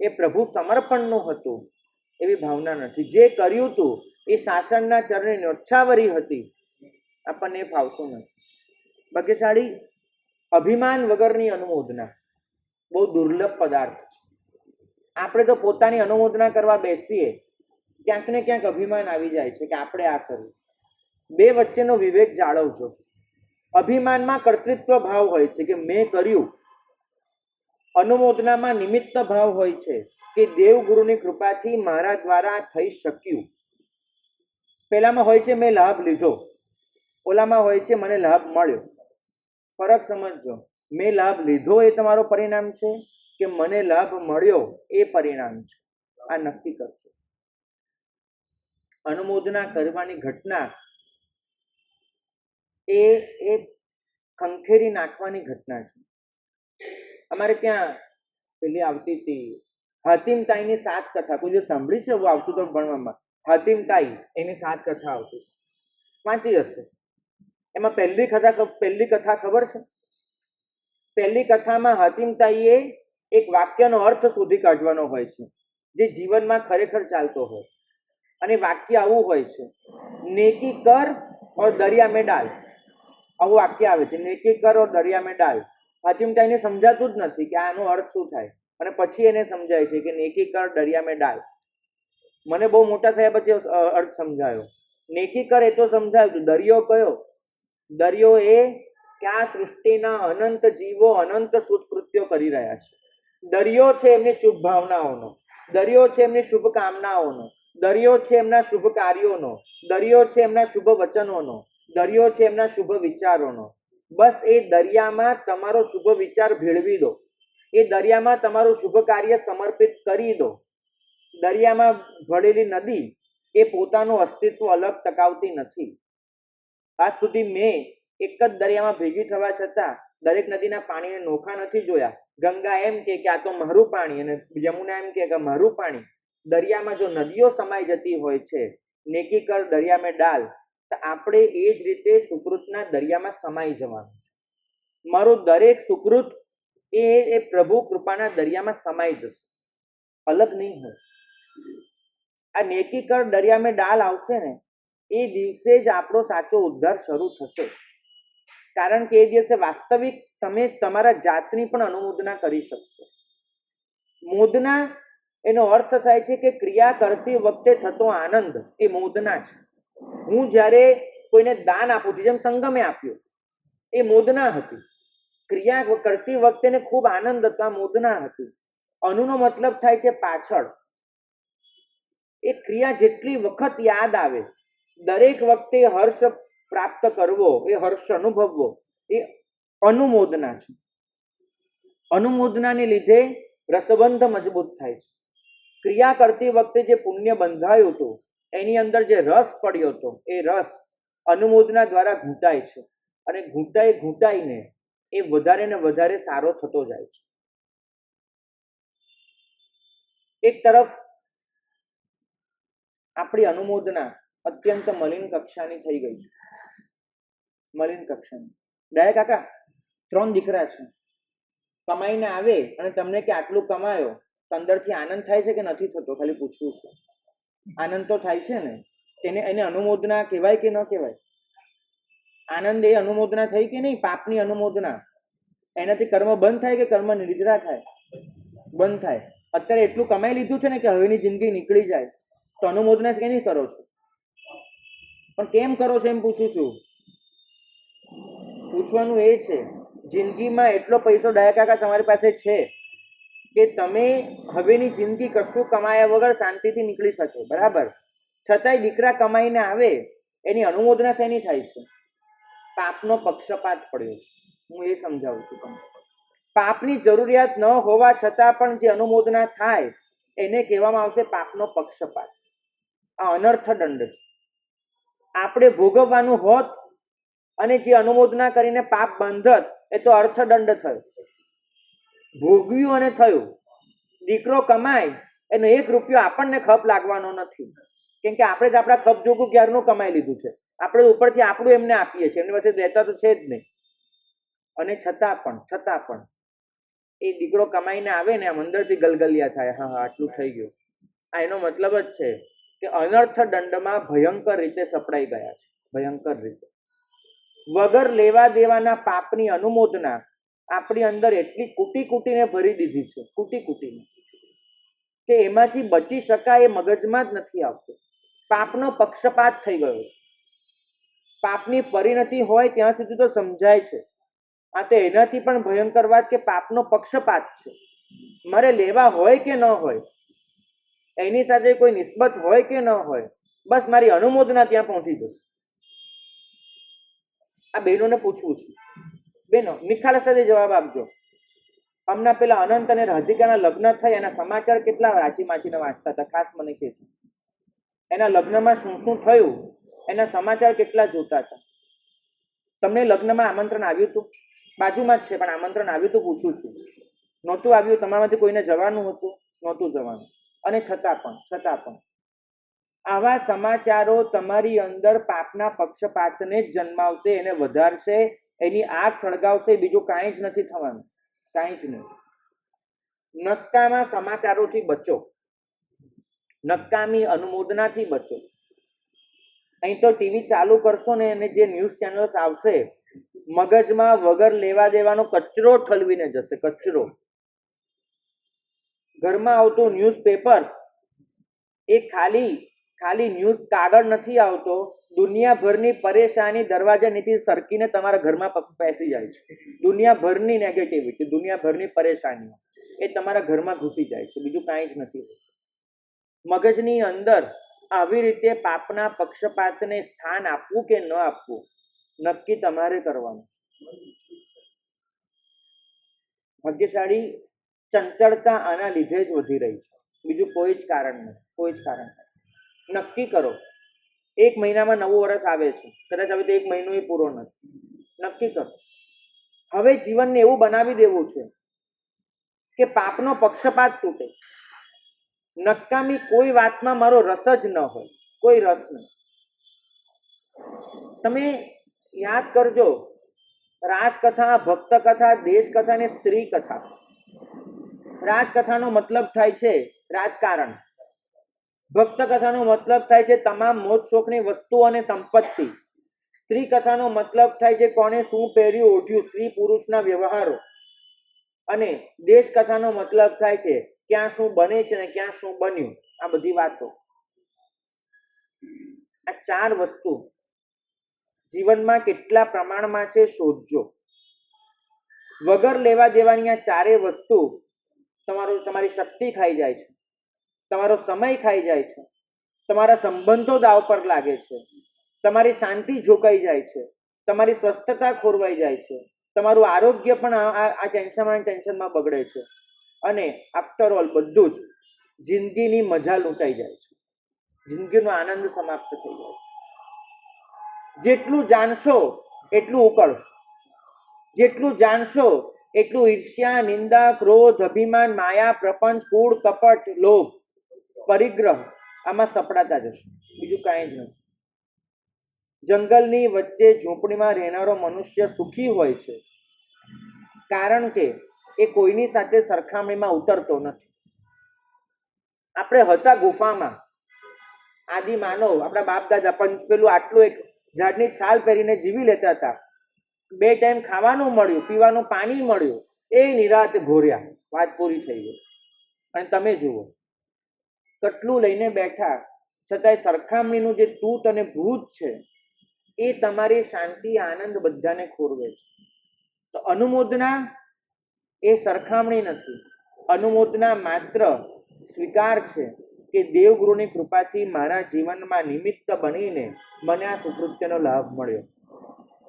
S1: એ પ્રભુ સમર્પણનું હતું એવી ભાવના નથી. જે કર્યું તું એ શાસનના ચરણે નોછાવરી હતી, આપણને એ ફાવતું નથી. ભાગ્યશાળી અભિમાન વગરની અનુમોદના બહુ દુર્લભ પદાર્થ છે. આપણે તો પોતાની અનુમોદના કરવા બેસીએ, ક્યાંક ને ક્યાંક અભિમાન આવી જાય છે કે આપણે આ કર્યું. બે વચ્ચેનો વિવેક જાળવજો. અભિમાનમાં કર્તૃત્વ ભાવ હોય છે કે મેં કર્યું. અનુમોદનામાં નિમિત્ત ભાવ હોય છે કે દેવગુરુની કૃપાથી મારા દ્વારા થઈ શક્યું. પેલામાં હોય છે મેં લાભ લીધો, ઓલામાં હોય છે મને લાભ મળ્યો. ફરક સમજજો. મેં લાભ લીધો એ તમારો પરિણામ છે કે મને લાભ મળ્યો એ પરિણામ છે, આ નક્કી કરજો. અનુમોદના કરવાની ઘટના એ ખંખેરી નાખવાની ઘટના છે. અમારે ત્યાં પેલી આવતી હતી હાતિમતાઈની 7 કથા, કોઈ જે સાંભળી છે? એવું આવતું તો ભણવામાં. હાતિમતાઈ એની 7 કથા આવતી, વાંચી હશે. એમાં પહેલી કથા ખબર છે? પહેલી કથામાં હાતિમતાઈએ એક વાક્યનો અર્થ શોધી કાઢવાનો હોય છે, જે જીવનમાં ખરેખર ચાલતો હોય. અને વાક્ય આવું હોય છે, નેકી કર ઓર દરિયા મેં ડાલ. આવું વાક્ય આવે છે, નેકી કર ઓર દરિયા મેં ડાલ. હાતિમતાઈને સમજાતું જ નથી કે આનો અર્થ શું થાય, અને પછી એને સમજાય છે કે નેકી કર દરિયા મેં ડાલ. મને બહુ મોટા થયા પછી અર્થ સમજાયો. નેકી કર એ તો સમજાયું, દરિયો કયો? દરિયો એ કે આ સૃષ્ટિના અનંત જીવો અનંત સૂતકૃત્યો કરી રહ્યા છે. દરિયો છે એમની શુભ ભાવનાઓનો, દરિયો છે એમની શુભ કામનાઓનો, દરિયો છે એમના શુભ કાર્યોનો, દરિયો છે એમના શુભ વચનોનો, દરિયો છે એમના શુભ વિચારોનો. બસ એ દરિયામાં તમારો શુભ વિચાર ભેળવી દો, એ દરિયામાં તમારું શુભ કાર્ય સમર્પિત કરી દો. દરિયામાં ભળેલી નદી એ પોતાનું અસ્તિત્વ અલગ ટકાવતી નથી. આજ સુધી મેં એક જ દરિયામાં ભેગી થવા છતાં દરેક નદીના પાણીને નોખા નથી જોયા. ગંગા એમ કે આ તો મારું પાણી, અને યમુના એમ કે મારું પાણી. દરિયામાં જો નદીઓ સમાઈ જતી હોય છે, નેકી કર દરિયા મેં ડાલ, તો આપણે એ જ રીતે સુકૃતના દરિયામાં સમાઈ જવાનું છે. મારું દરેક સુકૃત એ પ્રભુ કૃપાના દરિયામાં સમાઈ જશે, અલગ નહીં હોય. આ નેકી કર દરિયા મેં ડાલ આવશે ને, એ દિવસે જ આપણો સાચો ઉદ્ધાર શરૂ થશે. કારણ કે એ દિવસે વાસ્તવિક તમે તમારા જાતની પણ અનુમોદના કરી શકશો. મોદના એનો અર્થ થાય છે કે ક્રિયા કરતી વખતે થતો આનંદ, એ મોદના છે. હું જ્યારે કોઈને દાન આપું છું, જેમ સંગમે આપ્યું, એ મોદના હતી. ક્રિયા કરતી વખતે ને ખૂબ આનંદ હતો, આ મોદના હતી. અનુનો મતલબ થાય છે પાછળ. એ ક્રિયા જેટલી વખત યાદ આવે, દરેક વખતે હર્ષ પ્રાપ્ત કરવો, એ હર્ષ અનુભવવો, એ અનુમોદના છે. અનુમોદનાને લીધે રસબંધ મજબૂત થાય છે. ક્રિયા કરતી વખતે જે પુણ્ય બંધાયું હતું, એની અંદર જે રસ પડ્યો હતો, એ રસ અનુમોદના દ્વારા ઘૂંટાય છે. અને ઘૂંટાઈને એ વધારે ને વધારે સારો થતો જાય છે. એક તરફ આપણી અનુમોદના અત્યંત મલિન કક્ષાની થઈ ગઈ છે. મલિન કક્ષાની. દયા કાકા 3 દીકરા છે, કમાઈને આવે અને તમને કે આટલું કમાયો, તો અંદરથી આનંદ થાય છે કે નથી થતો? ખાલી પૂછવું છે. આનંદ તો થાય છે ને. એને અનુમોદના કહેવાય કે ન કહેવાય? આનંદ એ અનુમોદના થઈ કે નહીં? પાપની અનુમોદના. એનાથી કર્મ બંધ થાય કે કર્મ નિર્જરા થાય? બંધ થાય. અત્યારે એટલું કમાઈ લીધું છે ને કે હવેની જિંદગી નીકળી જાય, તો અનુમોદના કે નહીં કરો છો? પણ કેમ કરો છો એમ પૂછું છું. પૂછવાનું એ છે, જિંદગીમાં એટલો પૈસો ડાયા કાકા તમારી પાસે છે, કે તમે હવેની જિંદગી કશું કમાયા વગર શાંતિથી નીકળી શકે, બરાબર, છતાંય દીકરા કમાઈને આવે એની અનુમોદના શેની થાય છે? પાપનો પક્ષપાત પડ્યો છે. હું એ સમજાવું છું તમને. પાપની જરૂરિયાત ન હોવા છતાં પણ જે અનુમોદના થાય એને કહેવામાં આવશે પાપનો પક્ષપાત. આ અનર્થ દંડ છે. આપણે ભોગવવાનું હોત અને જે અનુમોદના કરીને પાપ બંધત એ તો અર્થદંડ થયો. ભોગવ્યું અને થયું. દીકરો કમાય એનો 1 રૂપિયો આપણને ખપ લાગવાનો નથી, કેમ કે આપણે જ આપણા ખપ જોગું ક્યારનું કમાઈ લીધું છે. આપણે ઉપરથી આપણું એમને આપીએ છીએ, એમની પાસે દેતા તો છે જ નહીં. અને છતાં પણ એ દીકરો કમાઈને આવે ને આમ અંદરથી ગલગલિયા થાય, હા હા આટલું થઈ ગયું. આ એનો મતલબ જ છે કે અનર્થ દંડમાં ભયંકર રીતે સપડાઈ ગયા છે, ભયંકર રીતે. વગર લેવા દેવાના પાપની અનુમોદના આપણી અંદર એટલી કૂટીને ભરી દીધી છે, કૂટીને, કે એમાંથી બચી શકાય એ મગજમાં જ નથી આવતું. પાપનો પક્ષપાત થઈ ગયો છે. પાપની પરિણતિ હોય ત્યાં સુધી તો સમજાય છે, આ તો એનાથી પણ ભયંકર વાત કે પાપનો પક્ષપાત છે. મારે લેવા હોય કે ન હોય, એની સાથે કોઈ નિસ્બત હોય કે ન હોય, બસ મારી અનુમોદના ત્યાં પહોંચી જશે. આ બહેનોને પૂછવું છે. બહેનો નિખાલસ સાથે જવાબ આપજો. હમણાં પેલા અનંત અને રાધિકાના લગ્ન થઈ, એના સમાચાર કેટલા વાંચીને વાંચતા હતા, ખાસ મને કહે છે. એના લગ્નમાં શું શું થયું એના સમાચાર કેટલા જોતા હતા. તમને લગ્નમાં આમંત્રણ આવ્યું હતું? બાજુમાં જ છે પણ આમંત્રણ આવ્યું હતું? પૂછું છું. નહોતું આવ્યું? તમારામાંથી કોઈને જવાનું હતું? નહોતું જવાનું. અને છતાં પણ આવા સમાચારો તમારી અંદર પાપના પક્ષપાતને જ જન્માવશે, એને વધારશે, એની આગ સળગાવશે. બીજું કાંઈ જ નથી થવાનું, કાંઈ જ નહીં. નકામા સમાચારોથી બચો, નકામી અનુમોદનાથી બચો. અહીં તો ટીવી ચાલુ કરશો ને અને જે ન્યૂઝ ચેનલ્સ આવશે, મગજમાં વગર લેવા દેવાનો કચરો ઠલવીને જશે, કચરો. ઘરમાં આવતું ન્યૂઝપેપર એ ખાલી ન્યૂઝ કાગળ નથી આવતો, દુનિયાભરની પરેશાની દરવાજા નીચે સરકીને તમારા ઘરમાં બેસી જાય છે. દુનિયાભરની નેગેટિવિટી, દુનિયાભરની પરેશાનીઓ એ તમારા ઘરમાં ઘૂસી જાય છે. બીજું કાંઈ જ નથી. મગજની અંદર આવી રીતે પાપના પક્ષપાતને સ્થાન આપવું કે ન આપવું નક્કી તમારે કરવાનું. ભાગ્યશાળી ચંચળતા આના લીધે જ વધી રહી છે, બીજું કોઈ જ કારણ નથી, કોઈ જ કારણ નથી. નક્કી કરો. 1 મહિનામાં નવું વર્ષ આવે છે, કદાચ હવે તો 1 મહિનો પૂરો નથી. નક્કી કરો હવે જીવનને એવું બનાવી દેવું છે કે પાપનો પક્ષપાત તૂટે. નકામી કોઈ વાતમાં મારો રસ જ ન હોય, કોઈ રસ નહીં. તમે યાદ કરજો, રાજકથા, ભક્ત કથા, દેશ કથા ને સ્ત્રી કથા. રાજકથાનો મતલબ થાય છે રાજકારણ. ભક્ત કથાનો મતલબ થાય છે તમામ મોજ શોખની વસ્તુ અને સંપત્તિ. સ્ત્રી કથાનો મતલબ થાય છે કોને શું પહેર્યું, ઓઢ્યું, સ્ત્રી પુરુષના વ્યવહારો. અને દેશ કથાનો મતલબ થાય છે ક્યાં શું બને છે ને ક્યાં શું બન્યું, આ બધી વાતો. આ 4 વસ્તુ જીવનમાં કેટલા પ્રમાણમાં છે શોધજો. વગર લેવા દેવાની આ 4 વસ્તુ તમારી શક્તિ ખાઈ જાય છે, તમારો સમય ખાઈ જાય છે, તમારા સંબંધો દાવ પર લાગે છે, તમારી શાંતિ ઝોકાઈ જાય છે, તમારી સ્વસ્થતા ખોરવાઈ જાય છે, તમારું આરોગ્ય પણ આ ટેન્શનમાં બગડે છે. અને આફ્ટર ઓલ બધું જ જિંદગીની મજા લૂંટાઈ જાય છે, જિંદગીનો આનંદ સમાપ્ત થઈ જાય છે. જેટલું જાણશો એટલું ઉકળશો, જેટલું જાણશો એટલું ઈર્ષ્યા, નિંદા, ક્રોધ, અભિમાન, માયા, પ્રપંચ, કૂળ, કપટ, લોભ, પરિગ્રહ આમાં સપડાતા જશે. બીજું કાંઈ જ નથી. જંગલની વચ્ચે ઝૂંપડીમાં રહેનારો મનુષ્ય સુખી હોય છે કારણ કે એ કોઈની સાથે સરખામણીમાં ઉતરતો નથી. આપણે હતા ગુફામાં, આદિ માનવ, આપણા બાપ દાદા પેલું આટલું એક ઝાડની છાલ પહેરીને જીવી લેતા હતા. 2 ટાઈમ ખાવાનું મળ્યું, પીવાનું પાણી મળ્યું, એ નિરાતે ઘોર્યા, વાત પૂરી થઈ ગઈ. અને તમે જુઓ કેટલું લઈને બેઠા, છતાંય સરખામણીનું જે તૂત અને ભૂત છે એ તમારી શાંતિ, આનંદ બધાને ખોરવે છે. તો અનુમોદના એ સરખામણી નથી, અનુમોદના માત્ર સ્વીકાર છે કે દેવગુરુની કૃપાથી મારા જીવનમાં નિમિત્ત બનીને મને આ સુકૃત્યનો લાભ મળ્યો.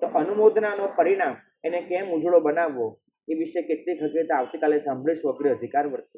S1: તો અનુમોદનાનો પરિણામ એને કેમ ઉજળો બનાવવો એ વિશે કેટલીક હકીકત આવતીકાલે સાંભળીશું. અગ્રે અધિકાર વર્તે.